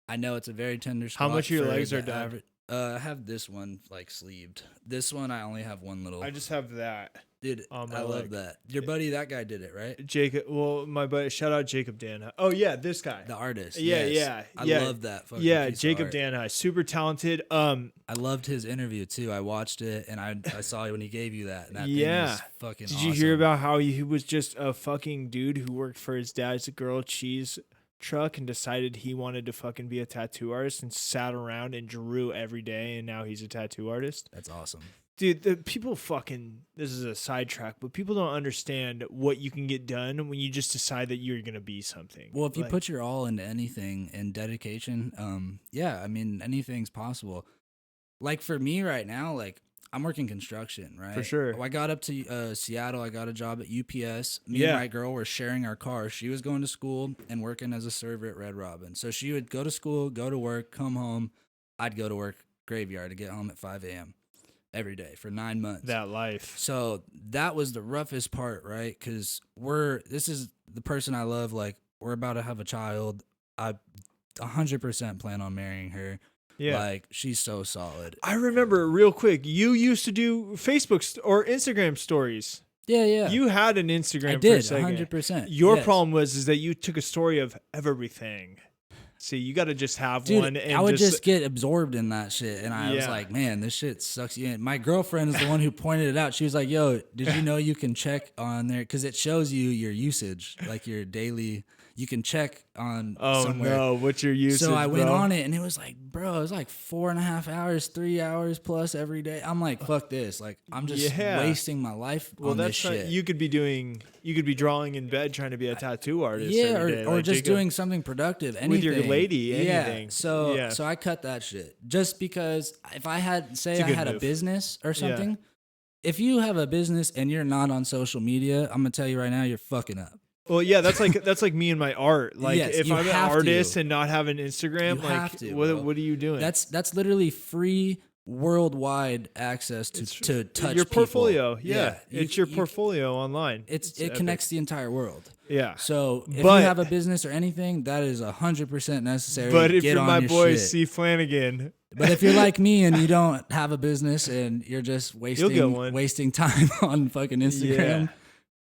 I know it's a very tender spot. How much of your legs are done? I have this one like sleeved. This one I only have one little. I just have that. Dude, on my I love leg. that. Your buddy, that guy did it, right? Jacob, well, my buddy, shout out Jacob Dan. Oh yeah, this guy. The artist. Yeah, yes. yeah, I yeah. love that fucking Yeah, piece Jacob of art. Dan, super talented. I loved his interview too. I watched it and I saw it when he gave you that. And that thing was fucking Did awesome. you hear about how he was just a fucking dude who worked for his dad's grilled cheese truck and decided he wanted to fucking be a tattoo artist and sat around and drew every day and now he's a tattoo artist? That's awesome. Dude, the people fucking, this is a sidetrack, but people don't understand what you can get done when you just decide that you're going to be something. Well, if you put your all into anything and dedication, yeah, I mean, anything's possible. Like for me right now, like I'm working construction, right? For sure. I got up to Seattle. I got a job at UPS. Me Yeah. and my girl were sharing our car. She was going to school and working as a server at Red Robin. So she would go to school, go to work, come home. I'd go to work graveyard to get home at 5 a.m. every day for 9 months. That life. So that was the roughest part, right? Because this is the person I love. Like, we're about to have a child. I 100% plan on marrying her. Yeah. Like, she's so solid. I remember real quick, you used to do Facebook or Instagram stories. Yeah, yeah. You had an Instagram I for a did, second. 100%. Your yes. problem was that you took a story of everything. See, you got to just have Dude, one. And I would just get absorbed in that shit. And I was Yeah. like, man, this shit sucks you in. My girlfriend is the one who pointed it out. She was like, yo, did you know you can check on there? Because it shows you your usage, like your daily. You can check on somewhere. no, what's your usage, So I went bro? on it and it was like, bro, it was like 4.5 hours, 3 hours plus every day. I'm like, fuck this. Like, I'm just wasting my life on this shit. You could be drawing in bed trying to be a tattoo artist. Yeah, every day, or like just Jacob. doing something productive. Anything. With your lady, anything. Yeah. So Yeah. so I cut that shit. Just because if I had It's a I good had a move. business or something, if you have a business and you're not on social media, I'm gonna tell you right now, you're fucking up. Well, yeah, that's like me and my art. Like, Yes, if you I'm an have artist to. and not have an Instagram, You like, have to, bro. what are you doing? That's literally free worldwide access to touch your people. portfolio. Yeah, You- it's your you- portfolio online. It epic. connects the entire world. Yeah. So if But- you have a business or anything, that is 100% necessary. But if Get you're on my your boy shit. C Flanagan, But if you're like me and you don't have a business and you're just get one. wasting time on fucking Instagram, Yeah.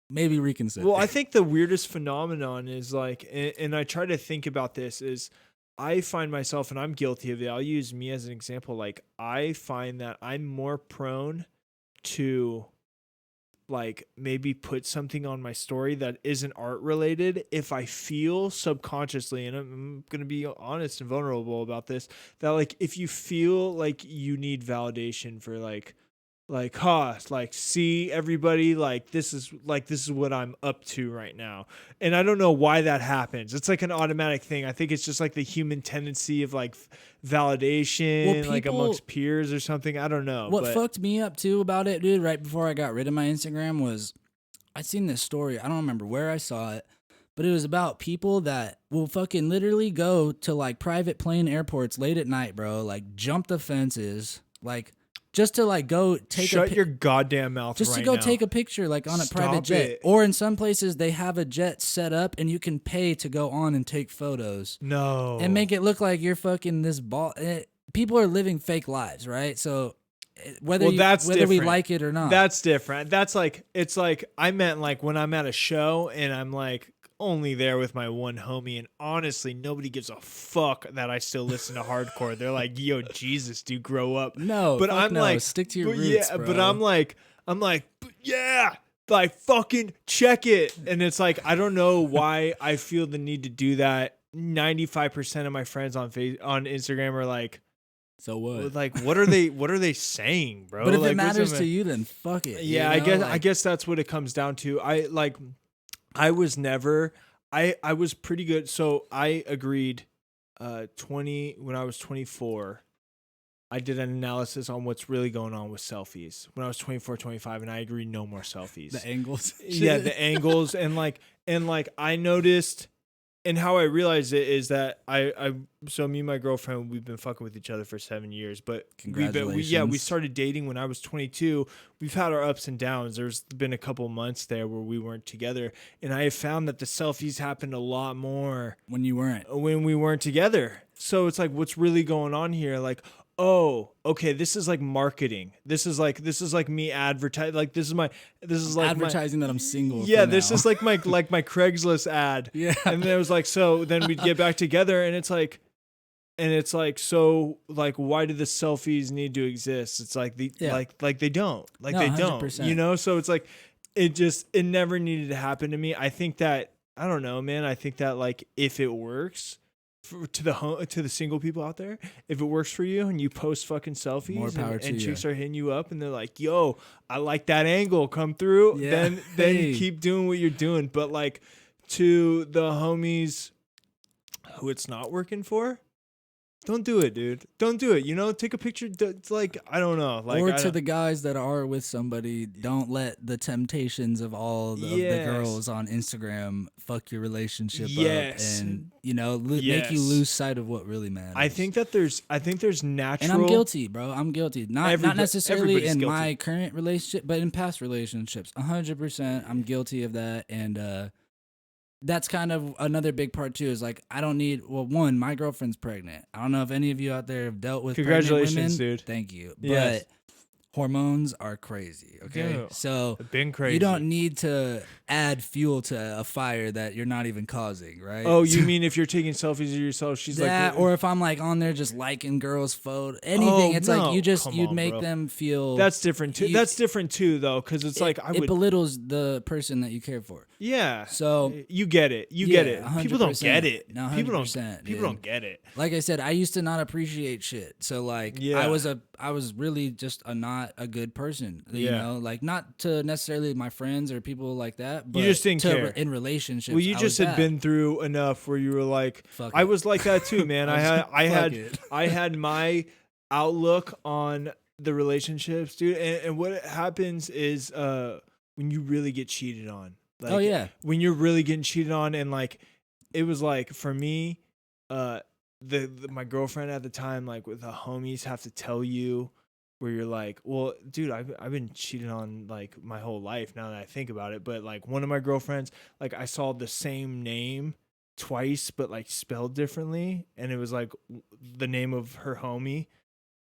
maybe reconsider. well, I think the weirdest phenomenon is like, and I try to think about this is, I find myself, and I'm guilty of it. I'll use me as an example. Like, I find that I'm more prone to, like, maybe put something on my story that isn't art related if I feel subconsciously, and I'm going to be honest and vulnerable about this, that like if you feel like you need validation for like see everybody, like this is what I'm up to right now. And I don't know why that happens. It's like an automatic thing. I think it's just like the human tendency of like validation, like people- amongst peers or something. I don't know. what but fucked me up too about it, dude, right before I got rid of my Instagram was I seen this story. I don't remember where I saw it, but it was about people that will fucking literally go to like private plane airports late at night, bro, like jump the fences, like just to like go take shut your goddamn mouth just right to go now. take a picture like on a private Stop jet. it. Or in some places they have a jet set up and you can pay to go on and take photos No. and make it look like you're fucking this ball. People are living fake lives, right? So whether we different. like it or not. That's different. That's like, it's like, I meant like when I'm at a show and I'm like only there with my one homie, and honestly nobody gives a fuck that I still listen to hardcore. They're like, yo, Jesus, dude, grow up. no, But fuck I'm no. like, stick to your but roots, yeah, bro. but I'm like, but yeah, like fucking check it. And it's like, I don't know why I feel the need to do that. 95% of my friends on Instagram are like, so what? what are they saying, bro? But if like, it what's matters in to my- you, then fuck it. yeah, you know? I guess that's what it comes down to. I was never, I was pretty good. So I agreed, when I was 24, I did an analysis on what's really going on with selfies when I was 24, 25, and I agreed no more selfies. the angles. Yeah, the angles and I noticed, and how I realized it is that so me and my girlfriend, we've been fucking with each other for 7 years, but we Congratulations. started dating when I was 22. We've had our ups and downs. There's been a couple months there where we weren't together, and I have found that the selfies happened a lot more when you weren't. when we weren't together. So it's like, what's really going on here? Like, oh, okay, this is like marketing. This is like me advertise. Like this is like Advertising that I'm single. yeah, for this now. is like my Craigslist ad. Yeah. And then it was like, so then we'd get back together, and it's like, so like, why do the selfies need to exist? It's like Yeah. like they don't, like No, they don't, 100%. you know? So it's like, it never needed to happen to me. I think that, I don't know, man. I think that like, if it works to the single people out there, if it works for you and you post fucking selfies, More power and to you. chicks are hitting you up and they're like, yo, I like that angle, come through. Yeah. Then Hey. keep doing what you're doing. But like, to the homies who it's not working for, don't do it, dude. Don't do it. You know, take a picture. It's like, I don't know. Like, Or to the guys that are with somebody, don't let the temptations of all of the Yes. girls on Instagram fuck your relationship Yes. up and, you know, make you Yes. lose sight of what really matters. I think there's natural. And I'm guilty, bro. I'm guilty. Not necessarily everybody's in guilty. my current relationship, but in past relationships. 100%, I'm guilty of that. And that's kind of another big part too. Is like, I don't need. Well, one, my girlfriend's pregnant. I don't know if any of you out there have dealt with Congratulations, pregnant women. dude. Thank you. Yes. But hormones are crazy. Okay, Yeah. so It's been crazy. you don't need to add fuel to a fire that you're not even causing, right? Oh, you mean if you're taking selfies of yourself, she's that, like, or if I'm like on there just liking girls' photo, anything, Oh, it's no. like you'd Come on, make bro. them feel that's different too. you- That's different too, though, because it's like, I it would, belittles the person that you care for. yeah. So You get it. You get it. Yeah, People don't 100%. get it. No, People 100%, People dude. don't get it. Like I said, I used to not appreciate shit. So like Yeah. I was really just not a good person. You Yeah. know, like not to necessarily my friends or people like that, but just didn't care. in relationships. Well, you I just was had bad. been through enough where you were like, Fuck I it. was like that too, man. Fuck it. I had my outlook on the relationships, dude. And what happens is, when you really get cheated on. Like, Oh, yeah. When you're really getting cheated on, and like, it was like, for me, my girlfriend at the time, like, with the homies have to tell you, where you're like, well, dude, I've been cheated on like my whole life now that I think about it. But like, one of my girlfriends, like, I saw the same name twice, but like spelled differently. And it was like the name of her homie,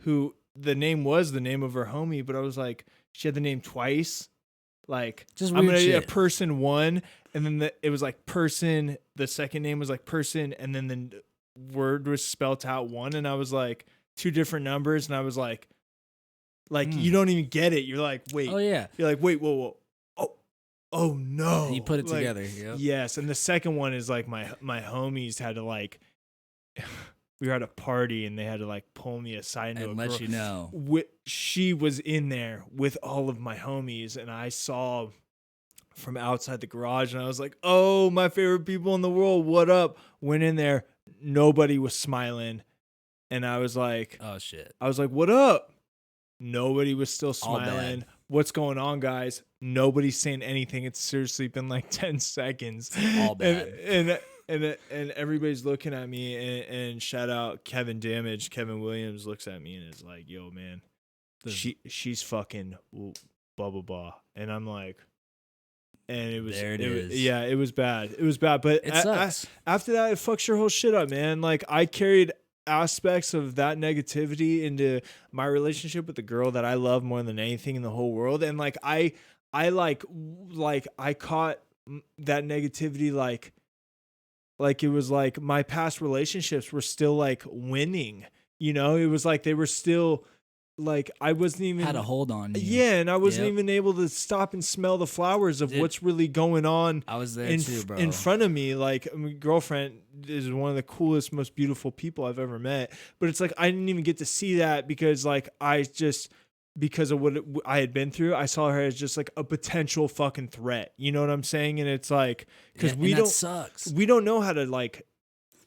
who the name was the name of her homie. But I was like, she had the name twice. Like, Just I'm weird gonna shit. a person one. And then it was like person. The second name was like person. And then the word was spelt out one. And I was like, two different numbers. And I was like, you don't even get it. You're like, wait. Oh yeah. You're like, wait, whoa. Oh no. You put it Like, together. Yep. Yes. And the second one is like my homies had to like, we were at a party and they had to like pull me aside into And a let girl. you know. She was in there with all of my homies, and I saw from outside the garage, and I was like, oh, my favorite people in the world, what up? Went in there, nobody was smiling. And I was like, Oh shit. what up? Nobody was still All bad. smiling. What's going on, guys? Nobody's saying anything. It's seriously been like 10 seconds. All bad. And everybody's looking at me, and shout out Kevin Damage. Kevin Williams looks at me and is like, yo, man, she's fucking blah, blah, blah. And I'm like, and it was, There it is. yeah, it was bad. It was bad. But It sucks. after that, it fucks your whole shit up, man. Like, I carried aspects of that negativity into my relationship with the girl that I love more than anything in the whole world. And like, I caught that negativity, like it was like my past relationships were still like winning, you know. It was like they were still like, I wasn't even Had a hold on you. Yeah, and I wasn't Yep. even able to stop and smell the flowers of Dude, what's really going on I was there too, bro. in front of me. Like, I mean, girlfriend is one of the coolest, most beautiful people I've ever met. But it's like, I didn't even get to see that because like, because of what I had been through, I saw her as just like a potential fucking threat. You know what I'm saying? And it's like, because Yeah, and that sucks. we don't know how to like,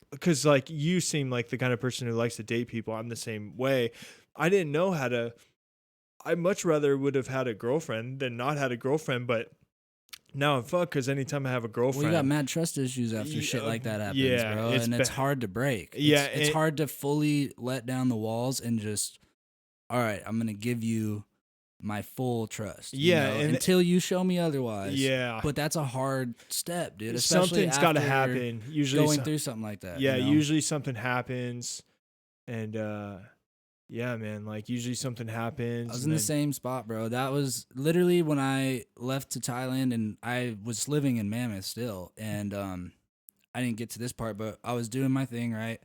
because like, you seem like the kind of person who likes to date people. I'm the same way. I didn't know how to. I much rather would have had a girlfriend than not had a girlfriend, but now I'm fucked because anytime I have a girlfriend, Well, you got mad trust issues after shit like that happens, yeah, bro. it's And it's bad. hard to break. Yeah, It's hard to fully let down the walls and just, all right, I'm going to give you my full trust. Yeah, you know, and until you show me otherwise. Yeah. But that's a hard step, dude. Especially something's got to after happen. Usually, going through something like that. yeah, you know? usually something happens, and Yeah, man. Like usually something happens. I was and in the then, same spot, bro. That was literally when I left to Thailand, and I was living in Mammoth still. And I didn't get to this part, but I was doing my thing, right?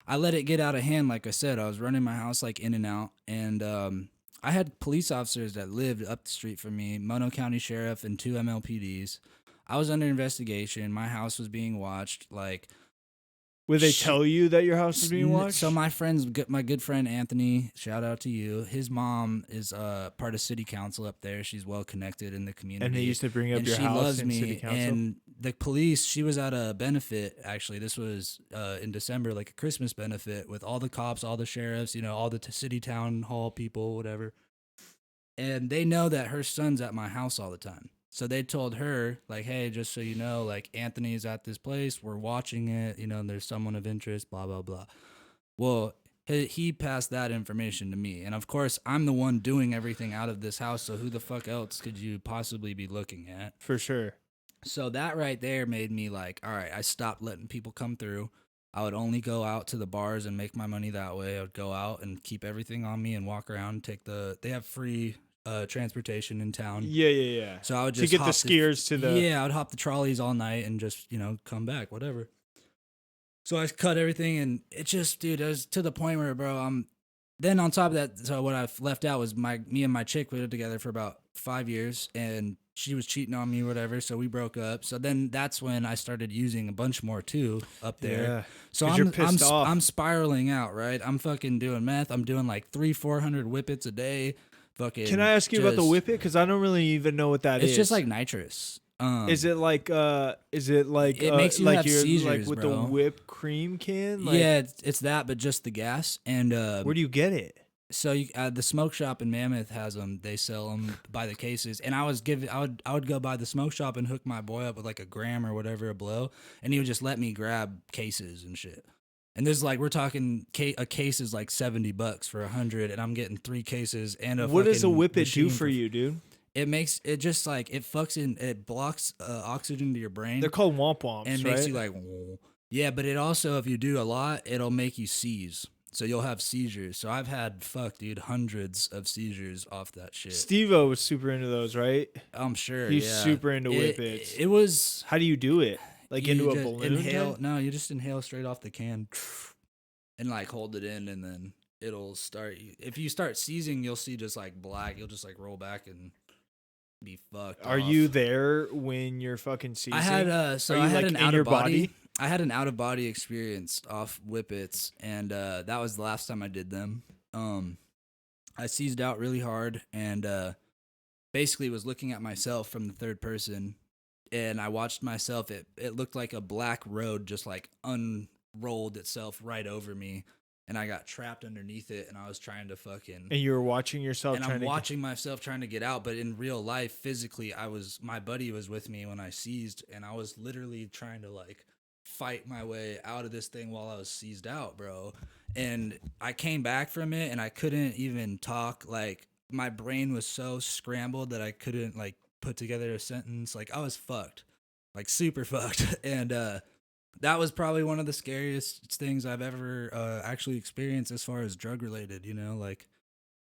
I let it get out of hand, like I said. I was running my house like in and out, and I had police officers that lived up the street from me, Mono County Sheriff and 2 MLPDs. I was under investigation. My house was being watched. Like, would they shit. tell you that your house was being watched? So my good friend Anthony, shout out to you. His mom is part of city council up there. She's well connected in the community, and they used to bring up and your she house loves in city me. council. And the police, she was at a benefit. Actually, this was in December, like a Christmas benefit with all the cops, all the sheriffs, all the city town hall people, whatever. And they know that her son's at my house all the time. So they told her, like, hey, just so you know, like, Anthony's at this place. We're watching it. There's someone of interest, blah, blah, blah. Well, he passed that information to me. And, of course, I'm the one doing everything out of this house. So who the fuck else could you possibly be looking at? For sure. So that right there made me like, all right, I stopped letting people come through. I would only go out to the bars and make my money that way. I would go out and keep everything on me and walk around, they have free transportation in town. Yeah. So I would just to get the skiers to the. Yeah, I would hop the trolleys all night and just come back, whatever. So I cut everything, and it just, dude, it was to the point where, bro, then on top of that, so what I left out was me and my chick, we lived together for about 5 years, and she was cheating on me, whatever. So we broke up. So then that's when I started using a bunch more too up there. Yeah. So I'm spiraling out, right? I'm fucking doing meth. I'm doing like 300-400 whippets a day. Fucking. Can I ask you about the whippet? Because I don't really even know what that is. It's just like nitrous. Is it like it makes you like have seizures, like with bro. the whipped cream can? Like, Yeah, it's that, but just the gas. And where do you get it? So the smoke shop in Mammoth has them. They sell them by the cases, and I would go by the smoke shop and hook my boy up with like a gram or whatever a blow, and he would just let me grab cases and shit. And there's like, we're talking a case is like $70 for 100, and I'm getting 3 cases and a. What does a whippet do machine for you, dude? It just like it blocks oxygen to your brain. They're called womp womps, and right? makes you like, yeah. But it also, if you do a lot, it'll make you seize. So you'll have seizures. So I've had, hundreds of seizures off that shit. Steve-O was super into those, right? I'm sure. He's super into whippets. It was. How do you do it? Like into a balloon? Inhale. No, you just inhale straight off the can, and like hold it in, and then it'll start. If you start seizing, you'll see just like black. You'll just like roll back and be fucked. Are you there when you're fucking seizing? I had I had an out of body. I had an out of body experience off whippets, and that was the last time I did them. I seized out really hard, and basically was looking at myself from the third person, and I watched myself. It looked like a black road just like unrolled itself right over me, and I got trapped underneath it, and I was trying to fucking. And you were watching yourself. And I'm watching myself trying to get out, but in real life, physically, my buddy was with me when I seized, and I was literally trying to like fight my way out of this thing while I was seized out, bro. And I came back from it, and I couldn't even talk. Like, my brain was so scrambled that I couldn't like put together a sentence. Like, I was fucked, like super fucked. And that was probably one of the scariest things I've ever actually experienced as far as drug related, like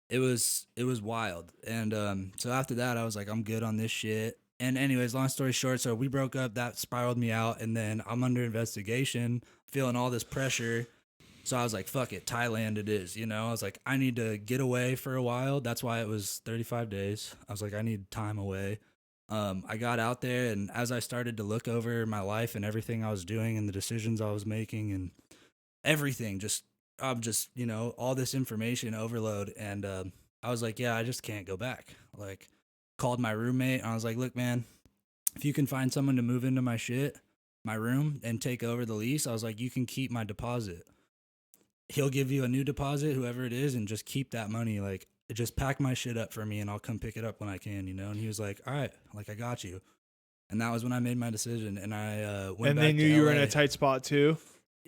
it was wild. And so after that, I was like, I'm good on this shit. And anyways, long story short, so we broke up. That spiraled me out, and then I'm under investigation, feeling all this pressure. So I was like, fuck it, Thailand it is, I was like, I need to get away for a while. That's why it was 35 days. I was like, I need time away. I got out there, and as I started to look over my life and everything I was doing and the decisions I was making and everything, I'm just, all this information overload. And I was like, yeah, I just can't go back. Like, called my roommate, and I was like, look, man, if you can find someone to move into my room and take over the lease, I was like, you can keep my deposit. He'll give you a new deposit, whoever it is, and just keep that money. Like, just pack my shit up for me, and I'll come pick it up when I can, And he was like, all right, like, I got you. And that was when I made my decision, and I went back to LA. And they knew you were in a tight spot too?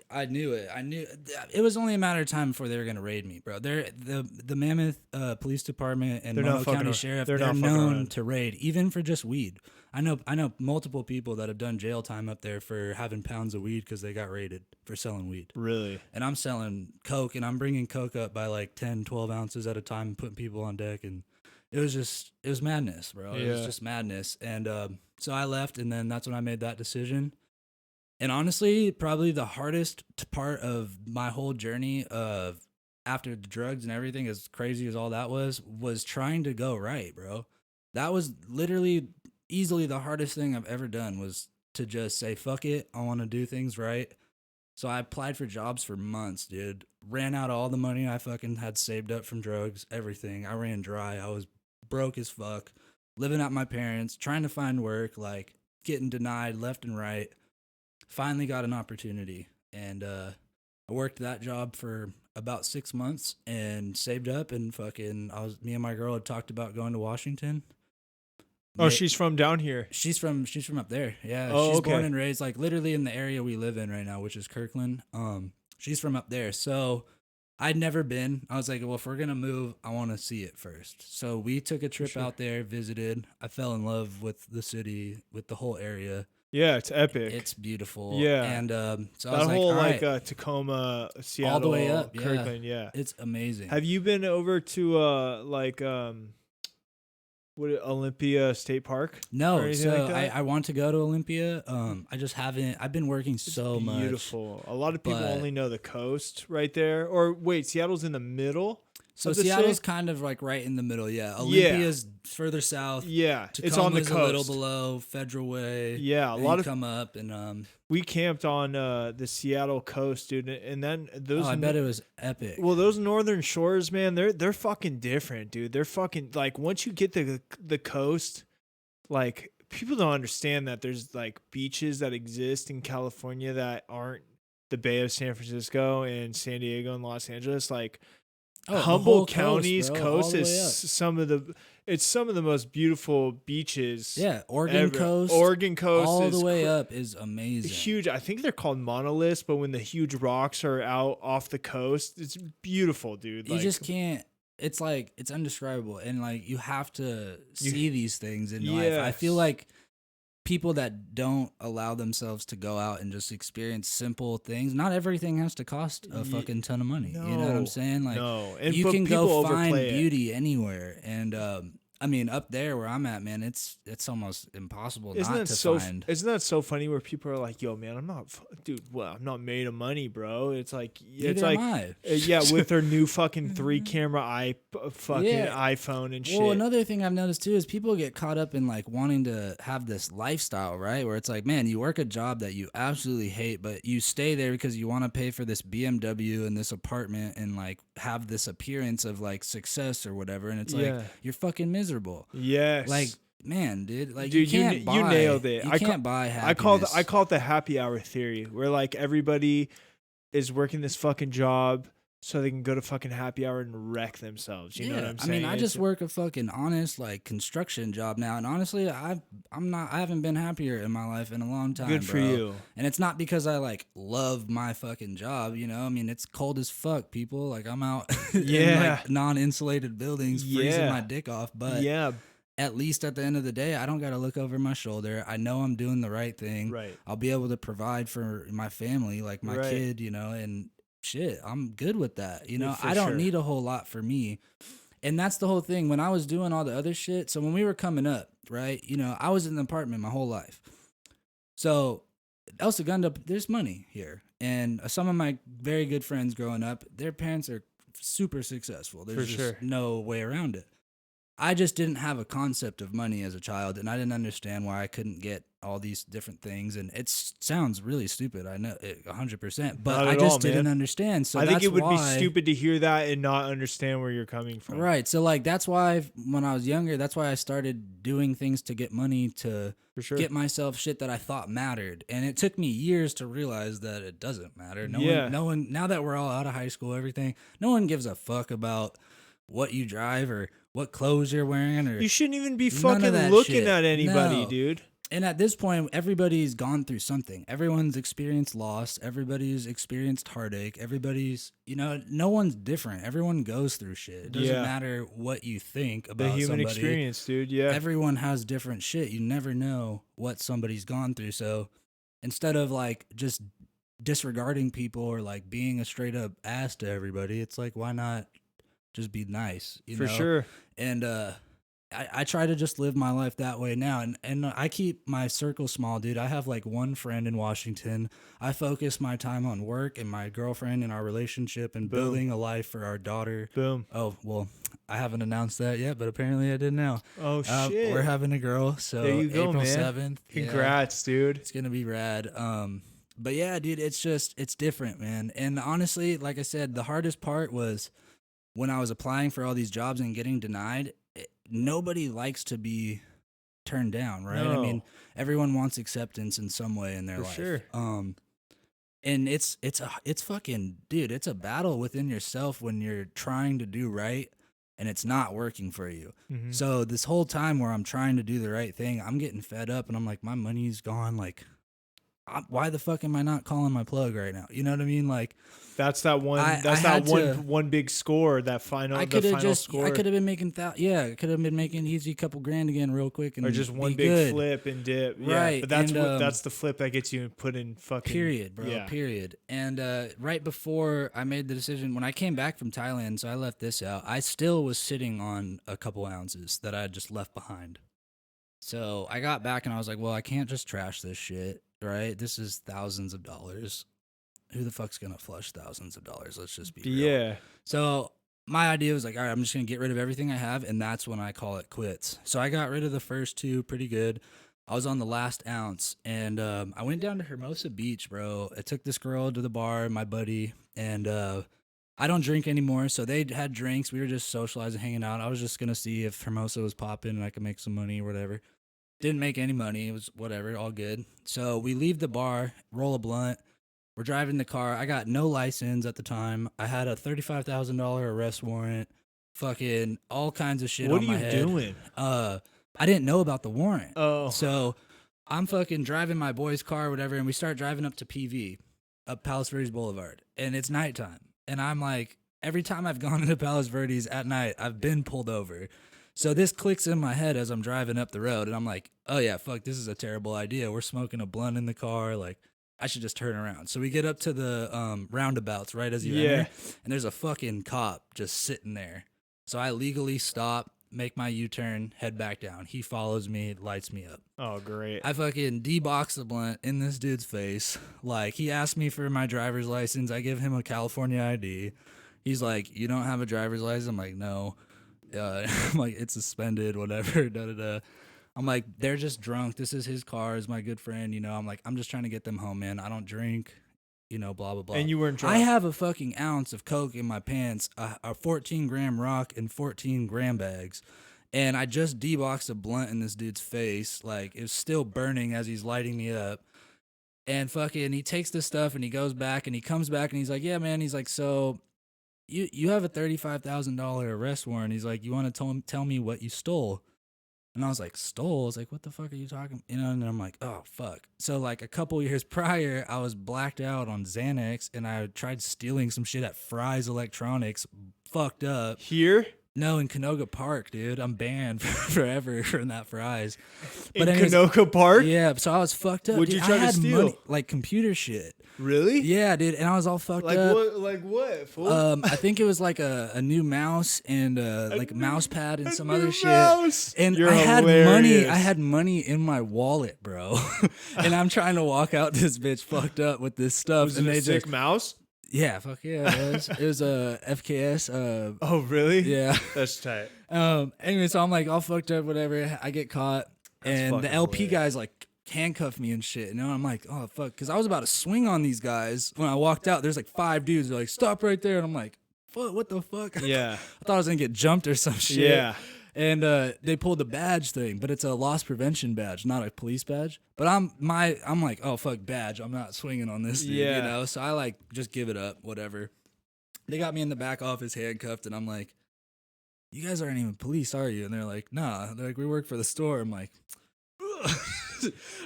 I knew it. I knew it was only a matter of time before they were gonna raid me, bro. They're the Mammoth Police Department and They're not Mono fucking County ar- Sheriff. they're They're not fucking known around. to raid, even for just weed. I know multiple people that have done jail time up there for having pounds of weed because they got raided for selling weed. Really? And I'm selling coke, and I'm bringing coke up by like 10, 12 ounces at a time, and putting people on deck, and it was madness, bro. It was Yeah. just madness. And so I left, and then that's when I made that decision. And honestly, probably the hardest part of my whole journey of after the drugs and everything, as crazy as all that was trying to go right, bro. That was literally easily the hardest thing I've ever done, was to just say, fuck it, I want to do things right. So I applied for jobs for months, dude. Ran out all the money I fucking had saved up from drugs, everything. I ran dry. I was broke as fuck, living at my parents, trying to find work, like getting denied left and right. Finally got an opportunity, and I worked that job for about 6 months and saved up, and fucking me and my girl had talked about going to Washington. Oh, she's from down here. She's from up there. Yeah, Oh, she's okay. born and raised like literally in the area we live in right now, which is Kirkland. She's from up there. So I'd never been. I was like, well, if we're gonna move, I want to see it first. So we took a trip Sure. out there, visited. I fell in love with the city, with the whole area. Yeah, it's epic. It's beautiful. Yeah. And so I that was like, whole all right, Tacoma, Seattle, all the way up. Yeah. Kirkland. Yeah. It's amazing. Have you been over to what Olympia State Park? or No, anything so like that? I want to go to Olympia. I just haven't. I've been working so much. Beautiful. A lot of people but- only know the coast right there. Or wait, Seattle's in the middle. So of the Seattle's state? kind of like right in the middle. Yeah, Olympia's further south. Yeah, it's on the Tacoma's a little coast. below Federal Way. Yeah, a Then lot you of come up and we camped on the Seattle coast, dude, and then those. I bet it was epic. Well, those northern shores, man, they're fucking different, dude. They're fucking like once you get the coast, like people don't understand that there's like beaches that exist in California that aren't the Bay of San Francisco and San Diego and Los Angeles. Like Oh, the Humboldt whole coast, County's bro, coast all the is way up. some of the most beautiful beaches. Yeah, Oregon ever. coast. Oregon coast, all is the way up is amazing. huge. I think they're called monoliths, but when the huge rocks are out off the coast, it's beautiful, dude. You just can't. It's like it's indescribable, and like you have to see these things in life. I feel Yes. like people that don't allow themselves to go out and just experience simple things. Not everything has to cost a fucking ton of money. You know what I'm No, saying? Like no, and you but can people go find overplay it. beauty anywhere, and I mean, up there where I'm at, man, it's almost impossible not to find. Isn't that so funny? Where people are like, "Yo, man, dude. Well, I'm not made of money, bro." It's like Neither am I. yeah, with their new fucking 3-camera fucking Yeah. iPhone and shit. Well, another thing I've noticed too is people get caught up in like wanting to have this lifestyle, right? Where it's like, man, you work a job that you absolutely hate, but you stay there because you want to pay for this BMW and this apartment and like have this appearance of like success or whatever. And it's Yeah. like you're fucking miserable. Yes, Like, man, dude, like Dude, you can't buy. you nailed it. You I can't buy happiness. I call it the happy hour theory, where like everybody is working this fucking job so they can go to fucking happy hour and wreck themselves. You know what I'm saying? I mean, I It's- just work a fucking honest like construction job now, and honestly, I haven't been happier in my life in a long time. Good for bro. you. And it's not because I like love my fucking job, you know. I mean, it's cold as fuck, people. Like I'm out in Yeah. like non-insulated buildings, freezing Yeah. my dick off. But Yeah, at least at the end of the day, I don't got to look over my shoulder. I know I'm doing the right thing. right. I'll be able to provide for my family, like my Right. kid, you know, and shit, I'm good with that. You know, for I don't sure. need a whole lot for me. And that's the whole thing. When I was doing all the other shit, so when we were coming up, right, you know, I was in an apartment my whole life. So El Segundo, there's money here. And some of my very good friends growing up, their parents are super successful. There's For just sure. no way around it. I just didn't have a concept of money as a child, and I didn't understand why I couldn't get all these different things. And it sounds really stupid, I know, 100%, but Not I at just all, didn't man. understand. So I think that's it would be why- stupid to hear that and not understand where you're coming from. Right. So like that's why when I was younger, that's why I started doing things to get money to For sure. get myself shit that I thought mattered. And it took me years to realize that it doesn't matter. Yeah. No one now that we're all out of high school, everything, no one gives a fuck about what you drive or what clothes you're wearing or You shouldn't even be None of fucking that looking shit. at anybody, No. dude. And at this point, everybody's gone through something. Everyone's experienced loss. Everybody's experienced heartache. Everybody's, no one's different. Everyone goes through shit. It doesn't matter what you think about the human somebody. experience, dude. Yeah. Everyone has different shit. You never know what somebody's gone through. So instead of like just disregarding people or like being a straight up ass to everybody, it's like, why not just be nice? For sure. And I try to just live my life that way now. And I keep my circle small, dude. I have like one friend in Washington. I focus my time on work and my girlfriend and our relationship and building a life for our daughter. Boom. Oh, well, I haven't announced that yet, but apparently I did now. Oh, shit. We're having a girl. So there you go, April man. 7th. Congrats, dude. It's going to be rad. But yeah, dude, it's different, man. And honestly, like I said, the hardest part was when I was applying for all these jobs and getting denied. Nobody likes to be turned down, right? No. I mean, everyone wants acceptance in some way in their life. Sure. And it's fucking, dude, it's a battle within yourself when you're trying to do right and it's not working for you. Mm-hmm. So this whole time where I'm trying to do the right thing, I'm getting fed up and I'm like, my money's gone. Like, why the fuck am I not calling my plug right now? You know what I mean? Like, that's that one. One big score. That final. I could have score. I could have been making I could have been making easy couple grand again real quick, and or just one big good. flip and dip. Right. Yeah, but that's and, that's the flip that gets you put in fucking. Period, bro. Yeah. Period. And right before I made the decision, when I came back from Thailand, so I left this out. I still was sitting on a couple ounces that I had just left behind. So I got back and I was like, well, I can't just trash this shit. Right? This is thousands of dollars. Who the fuck's gonna flush thousands of dollars? Let's just be real. Yeah. So my idea was like, all right, I'm just gonna get rid of everything I have, and that's when I call it quits. So I got rid of the first two pretty good. I was on the last ounce, and I went down to Hermosa Beach, bro. I took this girl to the bar, my buddy, and I don't drink anymore, so they had drinks. We were just socializing, hanging out. I was just gonna see if Hermosa was popping and I could make some money or whatever. Didn't make any money. It was whatever, all good. So we leave the bar, roll a blunt. We're driving the car. I got no license at the time. I had a $35,000 arrest warrant. Fucking all kinds of shit on my head. What are you doing? I didn't know about the warrant. Oh. So I'm fucking driving my boy's car or whatever, and we start driving up to PV, up Palos Verdes Boulevard. And it's nighttime. And I'm like, every time I've gone into Palos Verdes at night, I've been pulled over. So this clicks in my head as I'm driving up the road, and I'm like, oh yeah, fuck, this is a terrible idea. We're smoking a blunt in the car. Like, I should just turn around. So we get up to the roundabouts right as you enter, and there's a fucking cop just sitting there. So I legally stop, make my U-turn, head back down. He follows me, lights me up. Oh, great. I fucking D-box the blunt in this dude's face. Like, he asked me for my driver's license. I give him a California ID. He's like, you don't have a driver's license? I'm like, no. I'm like, it's suspended, whatever, da-da-da. I'm like, they're just drunk. This is his car, is my good friend, I'm like, I'm just trying to get them home, man. I don't drink, blah, blah, blah. And you weren't drunk? I have a fucking ounce of Coke in my pants, a 14-gram rock, and 14-gram bags. And I just D-boxed a blunt in this dude's face. Like, it was still burning as he's lighting me up. And fucking, he takes this stuff, and he goes back, and he comes back, and he's like, yeah, man. He's like, so... You have a $35,000 arrest warrant. He's like, you want to tell me what you stole? And I was like, stole? I was like, what the fuck are you talking? And I'm like, oh, fuck. So like a couple years prior, I was blacked out on Xanax, and I tried stealing some shit at Fry's Electronics, fucked up. Here? No, in Canoga Park, dude. I'm banned forever from that Fry's. But Canoga Park? Yeah, so I was fucked up. What'd dude. you try I had to steal? Money, like computer shit. Really? Yeah, dude. And I was all fucked like up. What? Like what? Fool? I think it was like a new mouse and like a mouse pad and some other mouse. shit. And You're I had hilarious. money. I had money in my wallet, bro. And I'm trying to walk out this bitch fucked up with this stuff. Was and it they a sick just mouse? Yeah, fuck yeah, it was. It was a FKS. Oh really? Yeah. That's tight. Anyway, so I'm like all fucked up, whatever. I get caught, and the LP hilarious. guys like handcuff me and shit. And I'm like, oh fuck, because I was about to swing on these guys when I walked out. There's like 5 dudes. They're like, stop right there, and I'm like, fuck, what the fuck? Yeah. I thought I was gonna get jumped or some shit. Yeah. And they pulled the badge thing, but it's a loss prevention badge, not a police badge. But I'm like, oh fuck, badge. I'm not swinging on this dude, Yeah. So I like just give it up, whatever. They got me in the back office handcuffed, and I'm like, you guys aren't even police, are you? And they're like, nah. They're like, we work for the store. I'm like, ugh.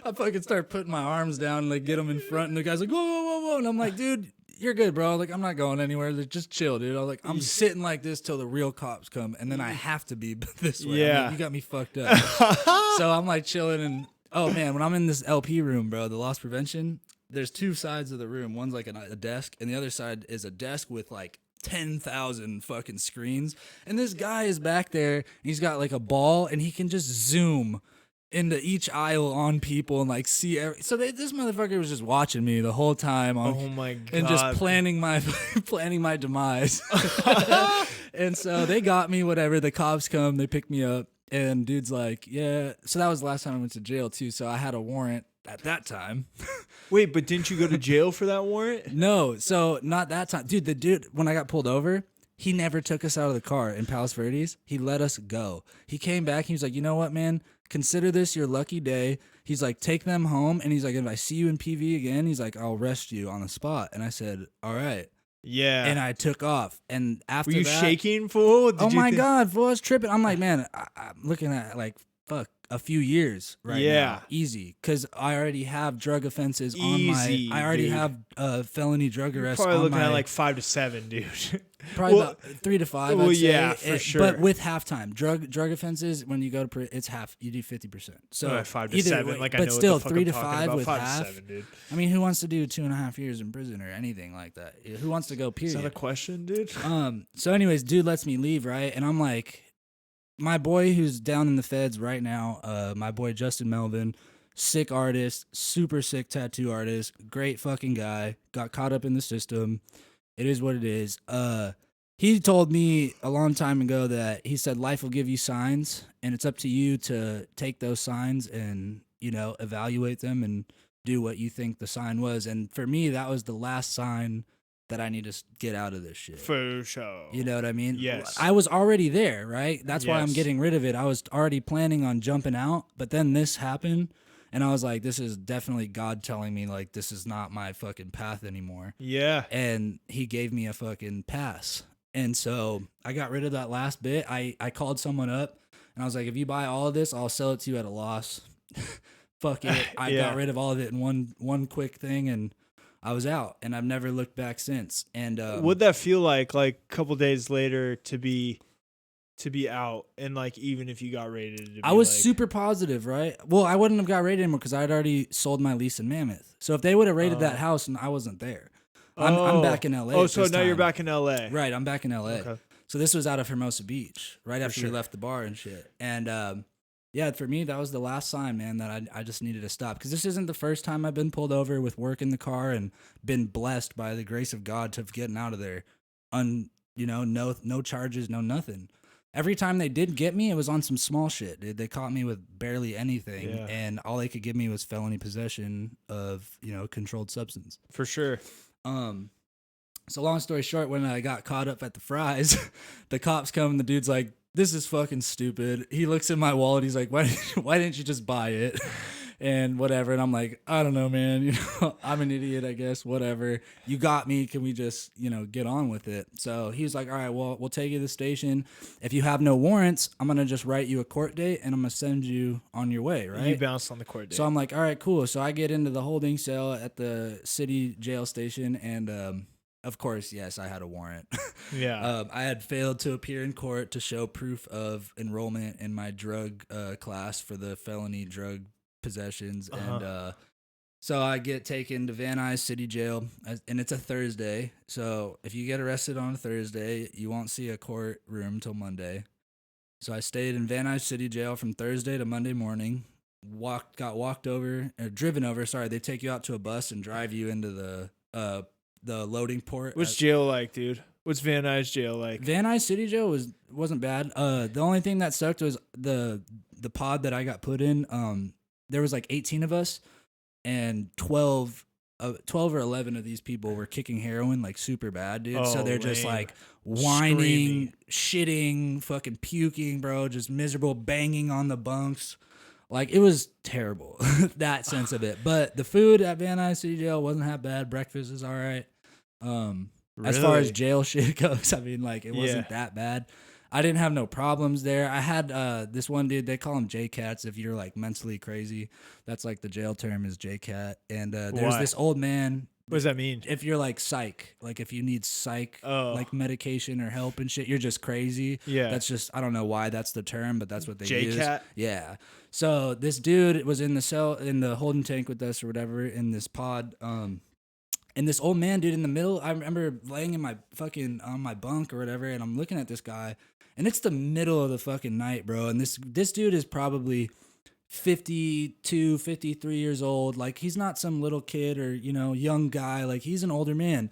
I fucking start putting my arms down and like get them in front, and the guy's like, whoa, whoa, whoa, whoa, and I'm like, dude, you're good, bro. Like, I'm not going anywhere. Like, just chill, dude. I'm like, I'm sitting like this till the real cops come, and then I have to be this way. I'm like, you got me fucked up. So I'm like chilling, and oh man, when I'm in this LP room, bro, the loss prevention, there's two sides of the room. One's like a desk, and the other side is a desk with like 10,000 fucking screens. And this guy is back there, and he's got like a ball, and he can just zoom into each aisle on people and like see so this motherfucker was just watching me the whole time Oh my god. and just planning my demise. And so they got me, whatever. The cops come, they pick me up, and dude's like, yeah. So that was the last time I went to jail too, so I had a warrant at that time. Wait, but didn't you go to jail for that warrant? No, so not that time. Dude, the dude, when I got pulled over, he never took us out of the car in Palos Verdes. He let us go. He came back, and he was like, you know what, man? Consider this your lucky day. He's like, take them home. And he's like, if I see you in PV again, he's like, I'll arrest you on the spot. And I said, all right. Yeah. And I took off. And after Were you that, shaking, fool? oh my God, fool, I was tripping. I'm like, man, I'm looking at like, fuck, a few years right now. Easy. Because I already have drug offenses on my, I already have felony drug arrests probably on looking my, at like 5 to 7, dude. Probably about 3 to 5. Well, I'd say. yeah, for sure. But with halftime, drug offenses, when you go to it's half. You do 50%. So 5 to either 7. way, Like I but know still what the fuck 3 I'm to talking 5 about. with 5 half. to 7, dude. I mean, who wants to do 2.5 years in prison or anything like that? Who wants to go? Period. Is that a question, dude? So, anyways, dude lets me leave, right? And I'm like, my boy who's down in the feds right now, my boy Justin Melvin, sick artist, super sick tattoo artist, great fucking guy, got caught up in the system. It is what it is. He told me a long time ago that he said life will give you signs, and it's up to you to take those signs and, you know, evaluate them and do what you think the sign was. And for me, that was the last sign that I need to get out of this shit. For sure. You know what I mean? Yes. I was already there, right? That's why I'm Yes. getting rid of it. I was already planning on jumping out, but then this happened, and I was like, this is definitely God telling me, like, this is not my fucking path anymore. Yeah. And he gave me a fucking pass. And so I got rid of that last bit. I called someone up, and I was like, if you buy all of this, I'll sell it to you at a loss. Fuck it. I got rid of all of it in one quick thing, and I was out, and I've never looked back since. And what'd that feel like a couple days later to be out, and like even if you got rated? To be I was like, super positive, right? Well, I wouldn't have got rated anymore because I'd already sold my lease in Mammoth. So if they would have rated that house, and I wasn't there, I'm back in LA. Oh, so now you're back in LA, right? I'm back in LA. Okay. So this was out of Hermosa Beach, right after we sure. left the bar and shit. And yeah, for me, that was the last sign, man, that I just needed to stop. Because this isn't the first time I've been pulled over with work in the car and been blessed by the grace of God to getting out of there. No charges, no nothing. Every time they did get me, it was on some small shit, dude. They caught me with barely anything, and all they could give me was felony possession of, controlled substance. For sure. So long story short, when I got caught up at the Fry's, the cops come and the dude's like, this is fucking stupid. He looks at my wallet. He's like, why didn't you just buy it? And whatever. And I'm like, I don't know, man. I'm an idiot, I guess. Whatever. You got me. Can we just, get on with it? So he was like, all right, well, we'll take you to the station. If you have no warrants, I'm going to just write you a court date and I'm going to send you on your way, right? You bounced on the court date. So I'm like, all right, cool. So I get into the holding cell at the city jail station, and of course, yes, I had a warrant. Yeah. I had failed to appear in court to show proof of enrollment in my drug class for the felony drug possessions. And so I get taken to Van Nuys City Jail, and it's a Thursday. So if you get arrested on a Thursday, you won't see a courtroom till Monday. So I stayed in Van Nuys City Jail from Thursday to Monday morning. Driven over. Sorry, they take you out to a bus and drive you into the loading port. What's jail like, dude? What's Van Nuys jail like? Van Nuys City Jail wasn't bad. The only thing that sucked was the pod that I got put in. There was like 18 of us, and 12 or 11 of these people were kicking heroin like super bad, dude. So they're just like whining, shitting, fucking puking, bro, just miserable, banging on the bunks. Like, it was terrible, that sense of it. But the food at Van Nuys City Jail wasn't that bad. Breakfast is all right. As far as jail shit goes, I mean, like, it wasn't that bad. I didn't have no problems there. I had this one dude, they call him J-Cats if you're like mentally crazy. That's like the jail term is J-Cat. And there's Why? this old man. What does that mean? If you're like psych, like if you need psych like medication or help and shit, you're just crazy. Yeah. That's just, I don't know why that's the term, but that's what they use. J-Cat? Yeah. So this dude was in the cell, in the holding tank with us or whatever, in this pod. And this old man, dude, in the middle, I remember laying in my fucking, on my bunk or whatever, and I'm looking at this guy, and it's the middle of the fucking night, bro. And this dude is probably 52, 53 years old. Like, he's not some little kid or, you know, young guy. Like, he's an older man.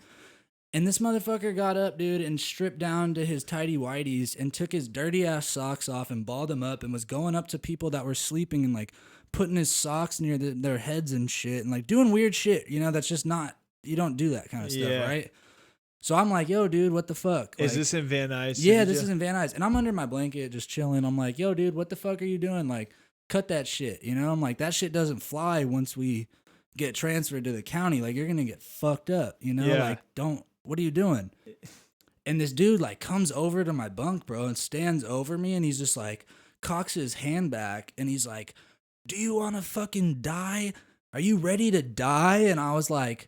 And this motherfucker got up, dude, and stripped down to his tighty whities and took his dirty ass socks off and balled them up and was going up to people that were sleeping and like putting his socks near their heads and shit and like doing weird shit. You know, that's just not, you don't do that kind of stuff, right? So I'm like, yo, dude, what the fuck? Is like, this in Van Nuys? Yeah, this is in Van Nuys. And I'm under my blanket just chilling. I'm like, yo, dude, what the fuck are you doing? Like, cut that shit. You know, I'm like, that shit doesn't fly once we get transferred to the county. Like, you're going to get fucked up, you know? Yeah. Like, what are you doing? And this dude, like, comes over to my bunk, bro, and stands over me. And he's just like, cocks his hand back. And he's like, do you want to fucking die? Are you ready to die? And I was like,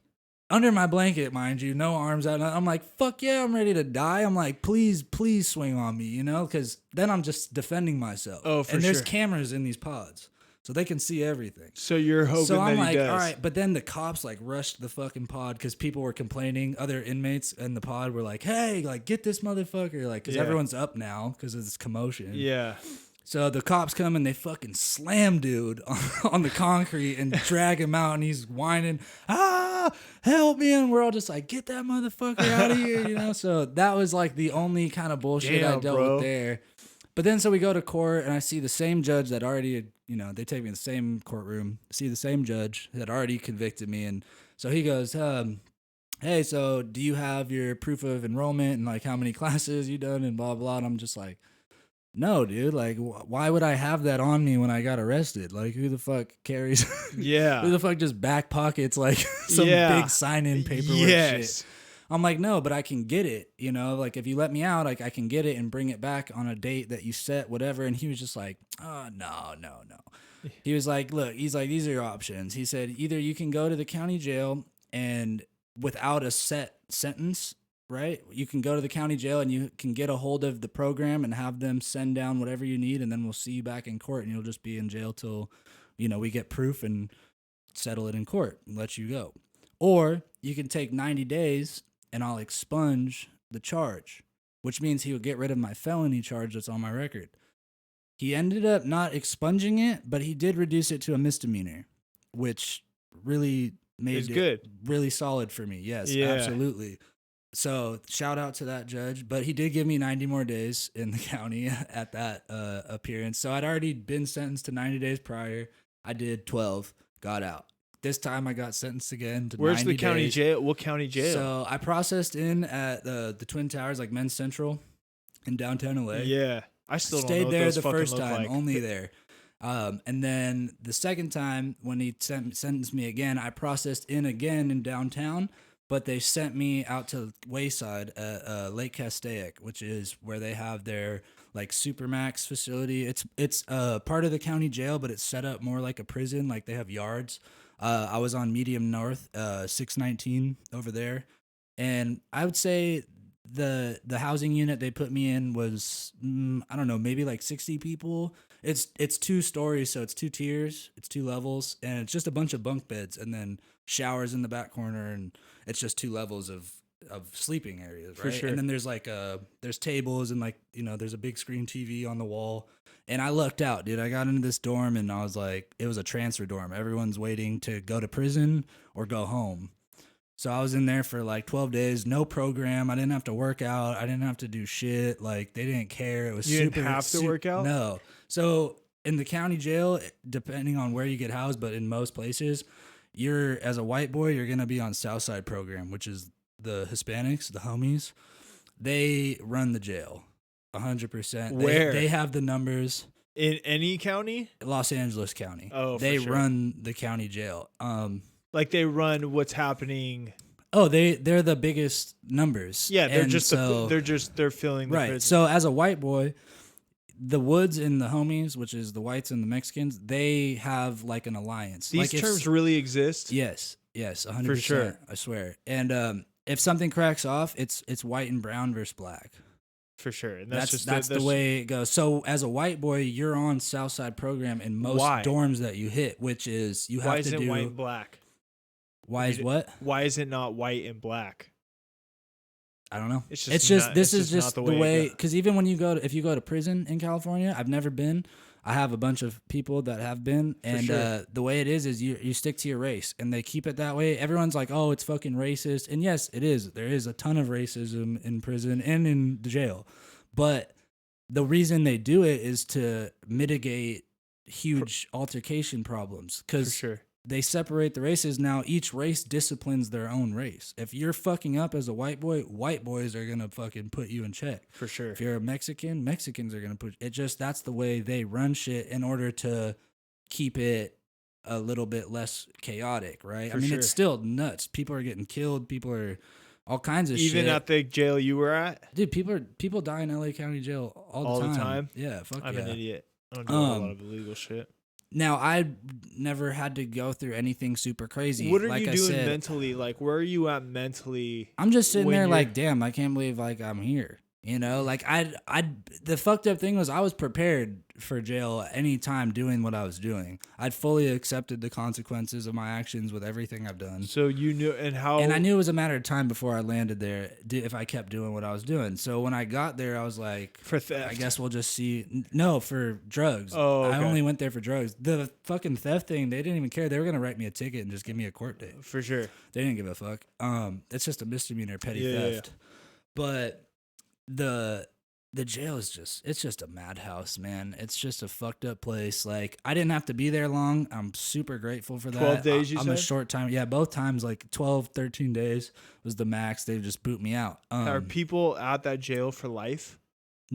under my blanket, mind you, no arms out. I'm like, fuck yeah, I'm ready to die. I'm like, please swing on me, you know? Because then I'm just defending myself. Oh, for And there's sure. cameras in these pods, so they can see everything. So you're hoping So I'm that like, he does. all right. But then the cops like rushed the fucking pod because people were complaining. Other inmates in the pod were like, hey, like, get this motherfucker. Like, because everyone's up now because of this commotion. Yeah. So the cops come and they fucking slam dude on the concrete and drag him out, and he's whining, help me. And we're all just like, get that motherfucker out of here, you know? So that was like the only kind of bullshit I dealt with there. But then so we go to court and I see the same judge that already, you know, they take me in the same courtroom, see the same judge that already convicted me. And so he goes, hey, so do you have your proof of enrollment and like how many classes you done and blah, blah. And I'm just like, no, dude, like, why would I have that on me when I got arrested? Like, who the fuck carries? Yeah. Who the fuck just back pockets like some big sign-in paperwork shit? I'm like, no, but I can get it, you know? Like, if you let me out, like, I can get it and bring it back on a date that you set, whatever. And he was just like, oh, no. He was like, look, he's like, these are your options. He said, either you can go to the county jail and without a set sentence, right? You can go to the county jail and you can get a hold of the program and have them send down whatever you need, and then we'll see you back in court, and you'll just be in jail till, you know, we get proof and settle it in court and let you go. Or you can take 90 days and I'll expunge the charge, which means he would get rid of my felony charge that's on my record. He ended up not expunging it, but he did reduce it to a misdemeanor, which really made it really solid for me. Yes, absolutely. So shout out to that judge, but he did give me 90 more days in the county at that appearance. So I'd already been sentenced to 90 days prior. I did 12, got out. This time I got sentenced again to 90 days. Where's the county jail? What county jail? So I processed in at the Twin Towers, like Men's Central in downtown LA. Yeah. I still don't know stayed what there those the fucking first look time, like. only there. And then the second time when he sentenced me again, I processed in again in downtown. But they sent me out to Wayside at Lake Castaic, which is where they have their like Supermax facility. It's part of the county jail, but it's set up more like a prison. Like they have yards. I was on Medium North, 619 over there, and I would say the housing unit they put me in was I don't know, maybe like 60 people. It's 2 stories, so it's 2 tiers, it's 2 levels, and it's just a bunch of bunk beds and then showers in the back corner, and it's just 2 levels of sleeping areas, right? For sure. And then there's like there's tables and like, you know, there's a big screen TV on the wall. And I lucked out, dude. I got into this dorm and I was like, it was a transfer dorm. Everyone's waiting to go to prison or go home. So I was in there for like 12 days, no program. I didn't have to work out. I didn't have to do shit. Like they didn't care. It was You super. didn't have to work out? No. So in the county jail, depending on where you get housed, but in most places, you're as a white boy, you're gonna be on Southside program, which is the Hispanics, the homies. They run the jail, 100%. Where? They have the numbers. In any county? Los Angeles County. Oh, for they sure. run the county jail. Like they run what's happening Oh, they're the biggest numbers. Yeah, they're And just so, they're filling the right. prison. So as a white boy, the Woods and the homies, which is the whites and the Mexicans, they have like an alliance. These like terms really exist. yes, 100%. For sure. I swear. And if something cracks off, it's white and brown versus black. For sure. And That's the way it goes. So as a white boy, you're on Southside program in most Why? dorms that you hit, which is you Why have to do. isn't white and black? Why is what? Why is it not white and black? I don't know. It's This is just the way. Because even when if you go to prison in California, I've never been. I have a bunch of people that have been, and sure. The way it is you stick to your race, and they keep it that way. Everyone's like, "Oh, it's fucking racist," and yes, it is. There is a ton of racism in prison and in the jail, but the reason they do it is to mitigate huge altercation problems For because sure. they separate the races. Now each race disciplines their own race. If you're fucking up as a white boy, white boys are gonna fucking put you in check. For sure. If you're a Mexican, Mexicans are gonna put it. Just that's the way they run shit in order to keep it a little bit less chaotic, right? For I mean, sure. it's still nuts. People are getting killed. People are all kinds of shit. Even at the jail you were at? Dude, people die in LA County Jail all the time. Yeah, fuck I'm yeah. an idiot. I don't do a lot of illegal shit. Now, I never had to go through anything super crazy. What are like you I doing said, mentally? Like, where are you at mentally? I'm just sitting when there you're- like, damn, I can't believe like I'm here. You know, like the fucked up thing was I was prepared for jail any time doing what I was doing. I'd fully accepted the consequences of my actions with everything I've done. So you knew, and how? And I knew it was a matter of time before I landed there if I kept doing what I was doing. So when I got there, I was like, for theft. I guess we'll just see. No, for drugs. Oh, okay. I only went there for drugs. The fucking theft thing, they didn't even care. They were gonna write me a ticket and just give me a court date. For sure. They didn't give a fuck. It's just a misdemeanor petty Yeah, yeah, theft. But the jail is just a madhouse, man. It's just a fucked up place. Like I didn't have to be there long. I'm super grateful for that. 12 days, you I'm a said? short time. Yeah, both times like 12, 13 days was the max. They just boot me out. Are people at that jail for life?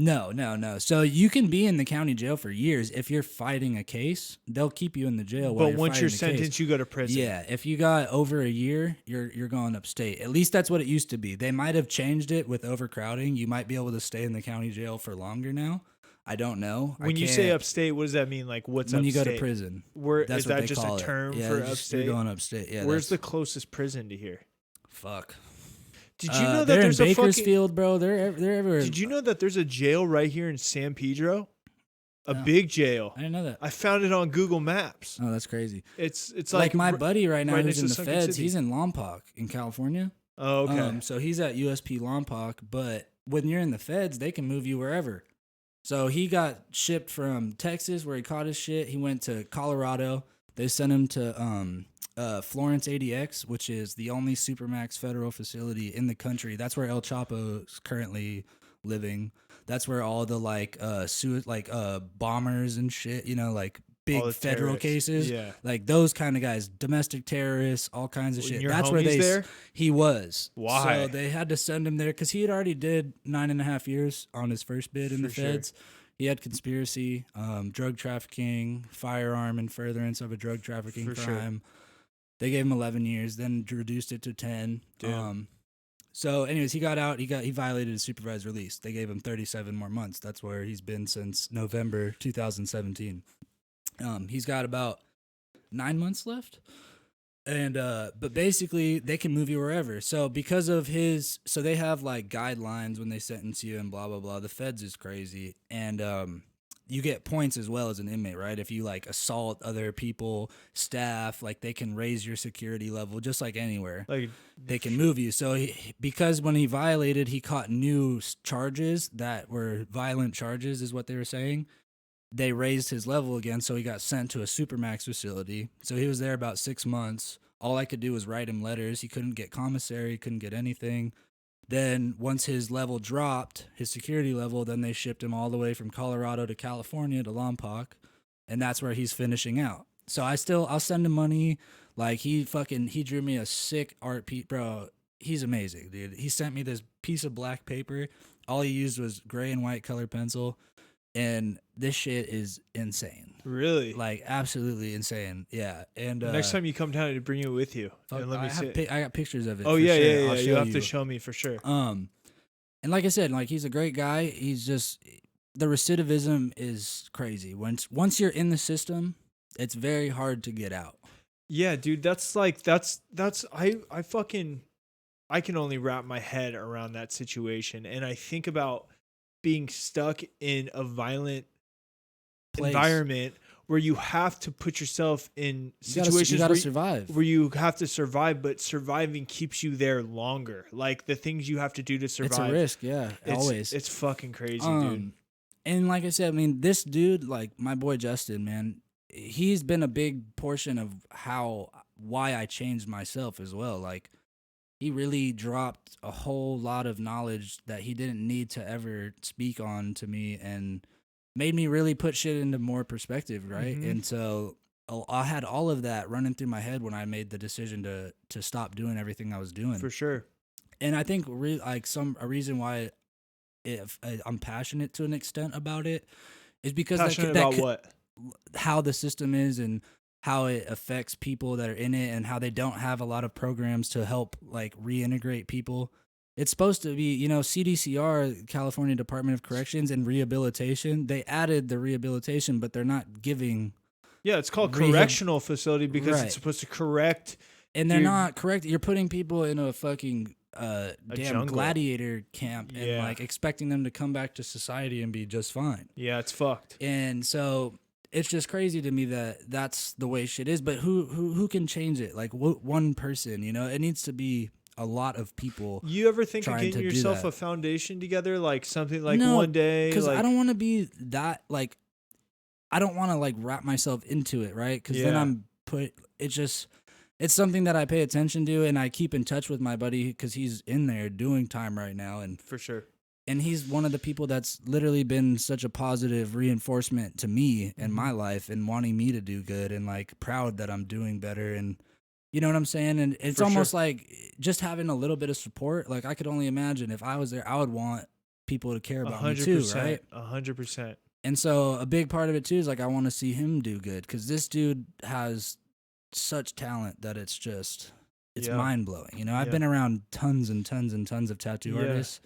No. So you can be in the county jail for years if you're fighting a case. They'll keep you in the jail. But once you're sentenced, you go to prison. Yeah, if you got over a year, you're going upstate. At least that's what it used to be. They might have changed it with overcrowding. You might be able to stay in the county jail for longer now. I don't know. When you say upstate, what does that mean? Like, what's when upstate? you go to prison? Where That's is what that they just call a it. term Yeah, for just- upstate? You're going upstate. Yeah. Where's the closest prison to here? fuck? Did you know that they're there's in a fucking? Bakersfield, bro? They're everywhere. Did you know that there's a jail right here in San Pedro? A No. big jail. I didn't know that. I found it on Google Maps. Oh, that's crazy. It's Like like my buddy right now right who's next in to the Sunken feds. City. He's in Lompoc in California. Oh, okay. So he's at USP Lompoc, but when you're in the feds, they can move you wherever. So he got shipped from Texas, where he caught his shit. He went to Colorado. They sent him to Florence ADX, which is the only Supermax federal facility in the country. That's where El Chapo is currently living. That's where all the bombers and shit, you know, like All big the federal terrorists. cases, Yeah. like those kind of guys, domestic terrorists, all kinds of And shit. your That's where homie's there? he was. Why? So they had to send him there because he had already did 9.5 years on his first bid in the For sure. feds. He had conspiracy, drug trafficking, firearm and furtherance of a drug trafficking For sure. crime. They gave him 11 years, then reduced it to 10. Damn. So, anyways, he got out. He violated his supervised release. They gave him 37 more months. That's where he's been since November 2017. He's got about 9 months left. And but basically they can move you wherever. So because of so they have like guidelines when they sentence you and blah blah blah. The feds is crazy, and you get points as well as an inmate, right? If you like assault other people, staff, like they can raise your security level just like anywhere. Like They can move you. So because when he violated, he caught new charges that were violent charges, is what they were saying. They raised his level again, so he got sent to a Supermax facility. So he was there about 6 months. All I could do was write him letters. He couldn't get commissary, couldn't get anything. Then once his level dropped, his security level, then they shipped him all the way from Colorado to California to Lompoc, and that's where he's finishing out. So I'll send him money. Like he drew me a sick art piece, bro. He's amazing, dude. He sent me this piece of black paper. All he used was gray and white color pencil. And this shit is insane. Really? Like absolutely insane. Yeah. And Next time you come down, to bring it with you and let me see it. I got pictures of it. Oh for yeah, sure. yeah, yeah. I'll You show have to show me for sure. And like I said, like he's a great guy. He's just the recidivism is crazy. Once you're in the system, it's very hard to get out. Yeah, dude, that's I can only wrap my head around that situation, and I think about being stuck in a violent environment where you have to put yourself in situations where you have to survive, but surviving keeps you there longer. Like the things you have to do to survive. It's a risk, yeah, always. It's fucking crazy, dude. And like I said, I mean, this dude, like my boy Justin, man, he's been a big portion of why I changed myself as well. Like he really dropped a whole lot of knowledge that he didn't need to ever speak on to me and made me really put shit into more perspective, right? Mm-hmm. And so I had all of that running through my head when I made the decision to stop doing everything I was doing. For sure. And I think a reason why I'm passionate to an extent about it is because passionate about what? How the system is and how it affects people that are in it and how they don't have a lot of programs to help like reintegrate people. It's supposed to be, CDCR, California Department of Corrections and Rehabilitation. They added the rehabilitation, but they're not giving. Yeah, it's called correctional facility because it's supposed to correct. And they're not correct. You're putting people in a fucking damn jungle. Gladiator camp and like expecting them to come back to society and be just fine. Yeah, it's fucked. And so it's just crazy to me that that's the way shit is. But who can change it? Like one person, it needs to be a lot of people. You ever think of getting yourself a foundation together, like something like one day? Because I don't want to be that like. I don't want to like wrap myself into it, right? Because then it's something that I pay attention to and I keep in touch with my buddy because he's in there doing time right now. And for sure. And he's one of the people that's literally been such a positive reinforcement to me in my life and wanting me to do good and like proud that I'm doing better. And you know what I'm saying? And it's almost like just having a little bit of support. Like I could only imagine if I was there, I would want people to care about me too, right? 100%. And so a big part of it too is like I want to see him do good because this dude has such talent that it's mind blowing. I've been around tons and tons and tons of tattoo artists,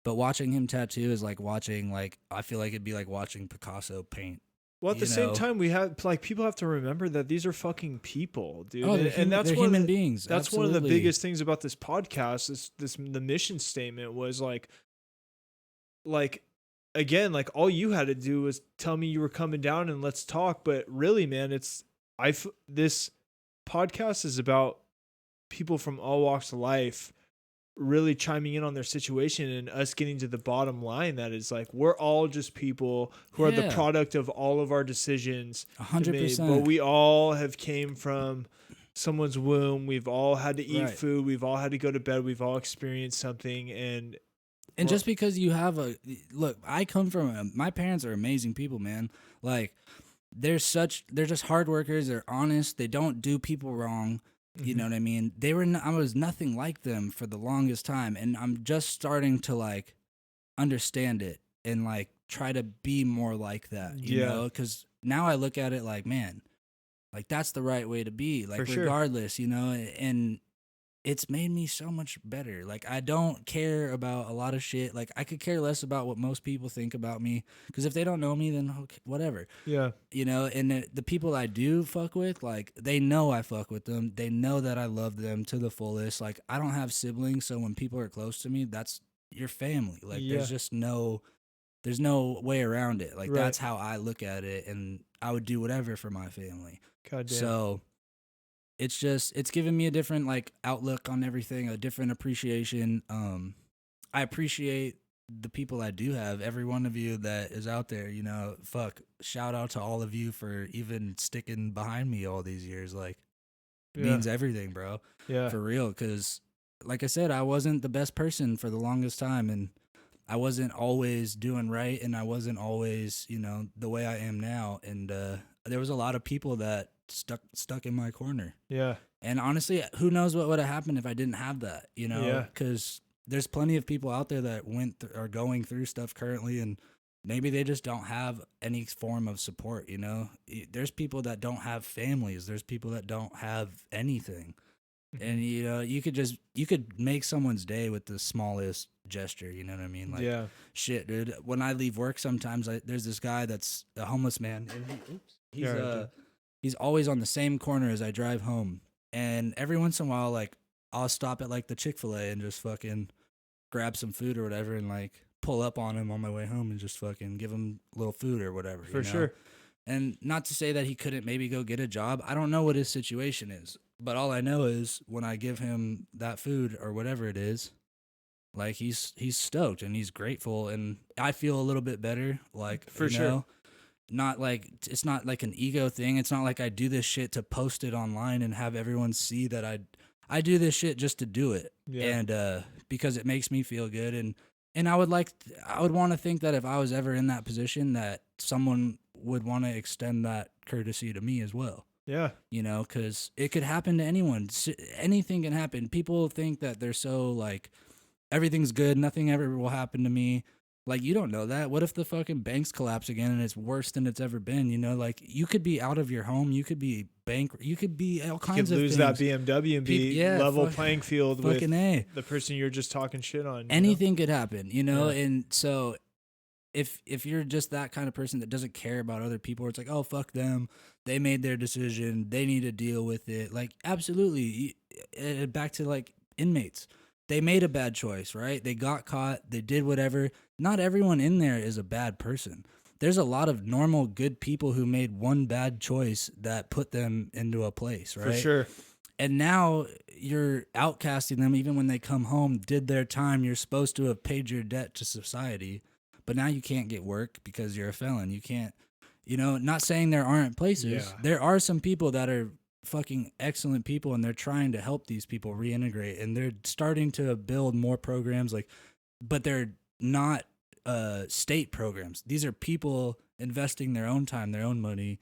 but watching him tattoo is like watching I feel like it'd be like watching Picasso paint. Well, at the same time, we have people have to remember that these are fucking people, dude. Oh, and that's they're one human of the, beings. That's Absolutely. one of the biggest things about this podcast. The mission statement was like again, like all you had to do was tell me you were coming down and let's talk. But really, man, this podcast is about people from all walks of life really chiming in on their situation and us getting to the bottom line that is like we're all just people who are the product of all of our decisions 100%. But we all have came from someone's womb. We've all had to eat food. We've all had to go to bed. We've all experienced something. And just because you have I come from my parents are amazing people, man. Like they're just hard workers. They're honest. They don't do people wrong. You know what I mean? I was nothing like them for the longest time. And I'm just starting to like understand it and like try to be more like that, you know? Cause now I look at it like, man, like that's the right way to be, like regardless, and it's made me so much better. Like I don't care about a lot of shit. Like I could care less about what most people think about me because if they don't know me, then okay, whatever. Yeah. And the people I do fuck with, like they know I fuck with them. They know that I love them to the fullest. Like I don't have siblings, so when people are close to me, that's your family. Like there's no way around it. Like that's how I look at it, and I would do whatever for my family. God damn. So it's given me a different like outlook on everything, a different appreciation. I appreciate the people I do have, every one of you that is out there, shout out to all of you for even sticking behind me all these years. Like it means everything, bro. Yeah. For real. Cause like I said, I wasn't the best person for the longest time and I wasn't always doing right. And I wasn't always, the way I am now. And, there was a lot of people that stuck in my corner. Yeah. And honestly, who knows what would have happened if I didn't have that, because there's plenty of people out there that are going through stuff currently and maybe they just don't have any form of support, you know? There's people that don't have families. There's people that don't have anything. And you know, you could make someone's day with the smallest gesture, you know what I mean? Like Yeah. shit, dude. When I leave work sometimes there's this guy that's a homeless man and he's always on the same corner as I drive home. And every once in a while like I'll stop at like the Chick-fil-A and just fucking grab some food or whatever and like pull up on him on my way home and just fucking give him a little food or whatever. For sure. And not to say that he couldn't maybe go get a job. I don't know what his situation is. But all I know is when I give him that food or whatever it is, like he's stoked and he's grateful and I feel a little bit better. Like For sure. Know, not like it's not like an ego thing. It's not like I do this shit to post it online and have everyone see that I do this shit just to do it. Yeah. And because it makes me feel good and I would want to think that if I was ever in that position that someone would want to extend that courtesy to me as well. Yeah. You know, because it could happen to anyone. Anything can happen. People think that they're so like, everything's good. Nothing ever will happen to me. Like, you don't know that. What if the fucking banks collapse again and it's worse than it's ever been? You know, like you could be out of your home. You could be bankrupt. You could be all kinds of things. You could lose that BMW and be level playing field with the person you're just talking shit on. Anything could happen, you know? Yeah. And so if you're just that kind of person that doesn't care about other people, it's like, oh, fuck them. They made their decision. They need to deal with it. Like, absolutely. Back to like inmates. They made a bad choice, right? They got caught. They did whatever. Not everyone in there is a bad person. There's a lot of normal, good people who made one bad choice that put them into a place, right? For sure. And now you're outcasting them even when they come home, did their time. You're supposed to have paid your debt to society, but now you can't get work because you're a felon. You can't, you know, not saying there aren't places. Yeah. There are some people that are fucking excellent people and they're trying to help these people reintegrate and they're starting to build more programs like, but they're not state programs. These are people investing their own time, their own money,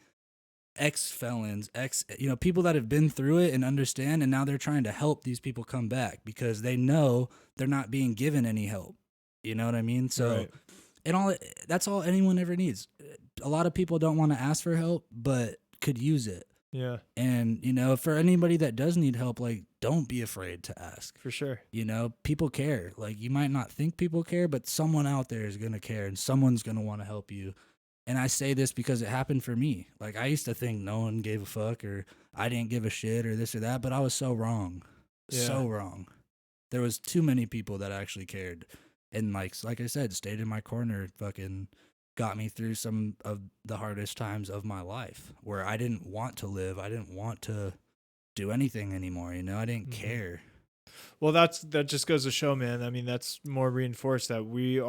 ex-felons, you know, people that have been through it and understand, and now they're trying to help these people come back because they know they're not being given any help. You know what I mean? So, right. And that's all anyone ever needs. A lot of people don't want to ask for help, but could use it. Yeah. And, you know, for anybody that does need help, like, don't be afraid to ask. For sure. You know, people care. Like, you might not think people care, but someone out there is going to care and someone's going to want to help you. And I say this because it happened for me. Like, I used to think no one gave a fuck or I didn't give a shit or this or that, but I was so wrong. Yeah. So wrong. There was too many people that actually cared. And, like I said, stayed in my corner, fucking got me through some of the hardest times of my life where I didn't want to live. I didn't want to do anything anymore. You know, I didn't care. Well, that just goes to show, man. I mean, that's more reinforced that we're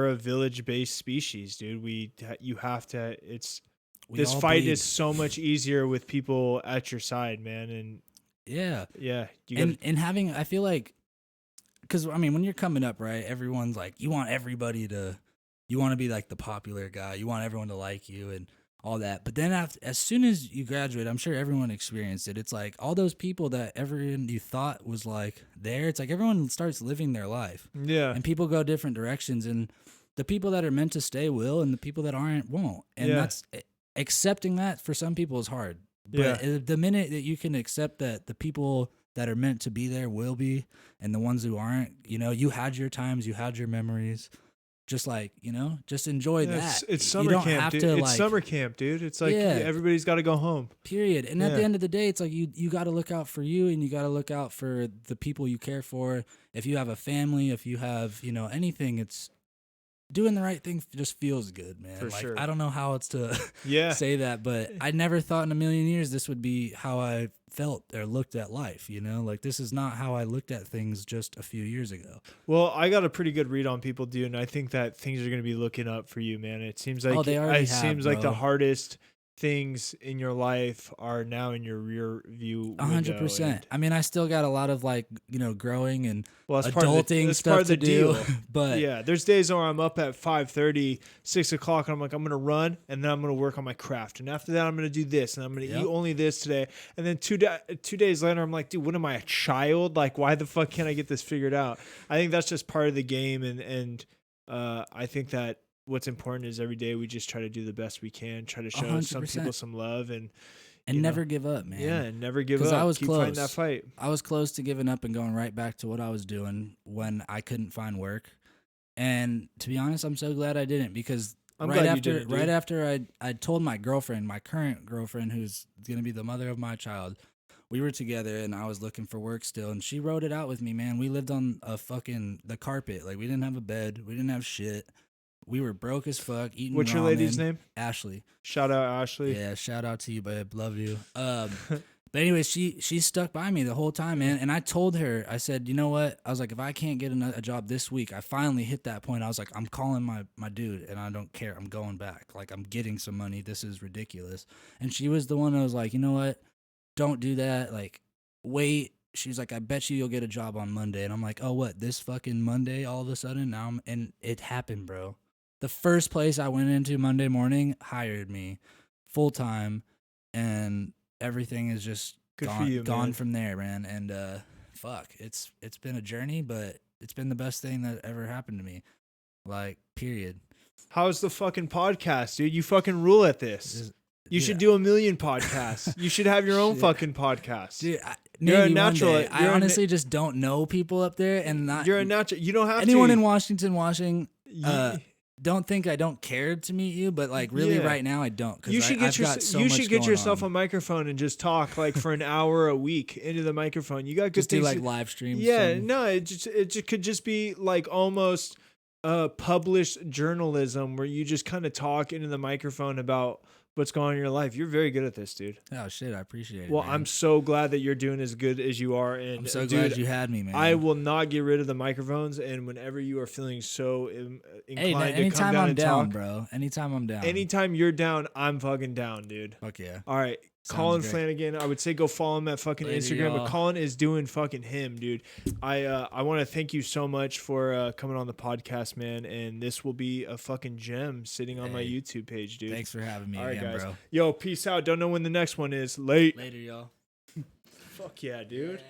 a village-based species, dude. You have to. This fight is so much easier with people at your side, man. And yeah. And having, I feel like, because I mean, when you're coming up, right? Everyone's like, you want to be like the popular guy. You want everyone to like you and all that. But then as soon as you graduate, I'm sure everyone experienced it. It's like all those people that everyone you thought was like there, it's like everyone starts living their life. Yeah. And people go different directions. And the people that are meant to stay will, and the people that aren't won't. And that's accepting that for some people is hard. But the minute that you can accept that the people that are meant to be there will be, and the ones who aren't, you know, you had your times, you had your memories. Just like, you know, just enjoy that. It's summer camp, dude. It's summer camp, dude. It's like everybody's got to go home. Period. And at the end of the day, it's like you got to look out for you and you got to look out for the people you care for. If you have a family, if you have, you know, anything, it's doing the right thing just feels good, man. For sure. I don't know how it's to say that, but I never thought in a million years this would be how I felt or looked at life, you know? Like, this is not how I looked at things just a few years ago. Well, I got a pretty good read on people, dude, and I think that things are going to be looking up for you, man. It seems like like the hardest things in your life are now in your rear view 100%. I mean, I still got a lot of, like, you know, growing and adulting stuff to do. But yeah, there's days where I'm up at 5:30, 6 o'clock, and I'm like, I'm going to run, and then I'm going to work on my craft. And after that, I'm going to do this, and I'm going to eat only this today. And then 2 days later, I'm like, dude, what am I, a child? Like, why the fuck can't I get this figured out? I think that's just part of the game, and I think that what's important is every day we just try to do the best we can, try to show some 100%. people some love, and never give up, man. Yeah, and never give 'Cause up. I was Keep close. fighting that fight. I was close to giving up and going right back to what I was doing when I couldn't find work. And to be honest, I'm so glad I didn't, because I'm right glad you after didn't, dude. right after I told my girlfriend, my current girlfriend, who's gonna be the mother of my child, we were together and I was looking for work still, and she wrote it out with me, man. We lived on the carpet. Like, we didn't have a bed, we didn't have shit. We were broke as fuck, eating What's your ramen. lady's name? Ashley. Shout out Ashley. Yeah, shout out to you, babe. Love you. But anyway, she stuck by me the whole time, man. And I told her, I said, you know what? I was like, if I can't get a job this week, I finally hit that point. I was like, I'm calling my dude, and I don't care. I'm going back. Like, I'm getting some money. This is ridiculous. And she was the one that was like, you know what? Don't do that. Like, wait. She's like, I bet you'll get a job on Monday. And I'm like, oh, what? This fucking Monday all of a sudden? And it happened, bro. The first place I went into Monday morning hired me full time, and everything is just gone from there, man. And fuck, it's been a journey, but it's been the best thing that ever happened to me. Like, period. How's the fucking podcast, dude? You fucking rule at this. You should do 1 million podcasts. You should have your own fucking podcast. Dude, you're a maybe natural. one day. I honestly just don't know people up there, and not. You're a natural. You don't have anyone to. in Washington. Don't think I don't care to meet you, but like really right now I don't. You should get yourself a microphone and just talk like for an hour a week into the microphone. You got good just things. Do like live streams. Yeah, no, it just could just be like almost published journalism where you just kind of talk into the microphone about what's going on in your life. You're very good at this, dude. Oh shit, I appreciate it. Well, man. I'm so glad that you're doing as good as you are, and I'm so glad you had me, man. I will not get rid of the microphones, and whenever you are feeling so inclined to come down I'm and down, talk, bro. Anytime I'm down. Anytime you're down, I'm fucking down, dude. Fuck yeah. All right. Colin Flanagan, I would say go follow him at fucking Instagram, but Colin is doing fucking him, dude. I want to thank you so much for coming on the podcast, man, and this will be a fucking gem sitting on my YouTube page, dude. Thanks for having me All right, again, guys. bro. Yo, peace out. Don't know when the next one is. Later, y'all. Fuck yeah, dude. Yeah.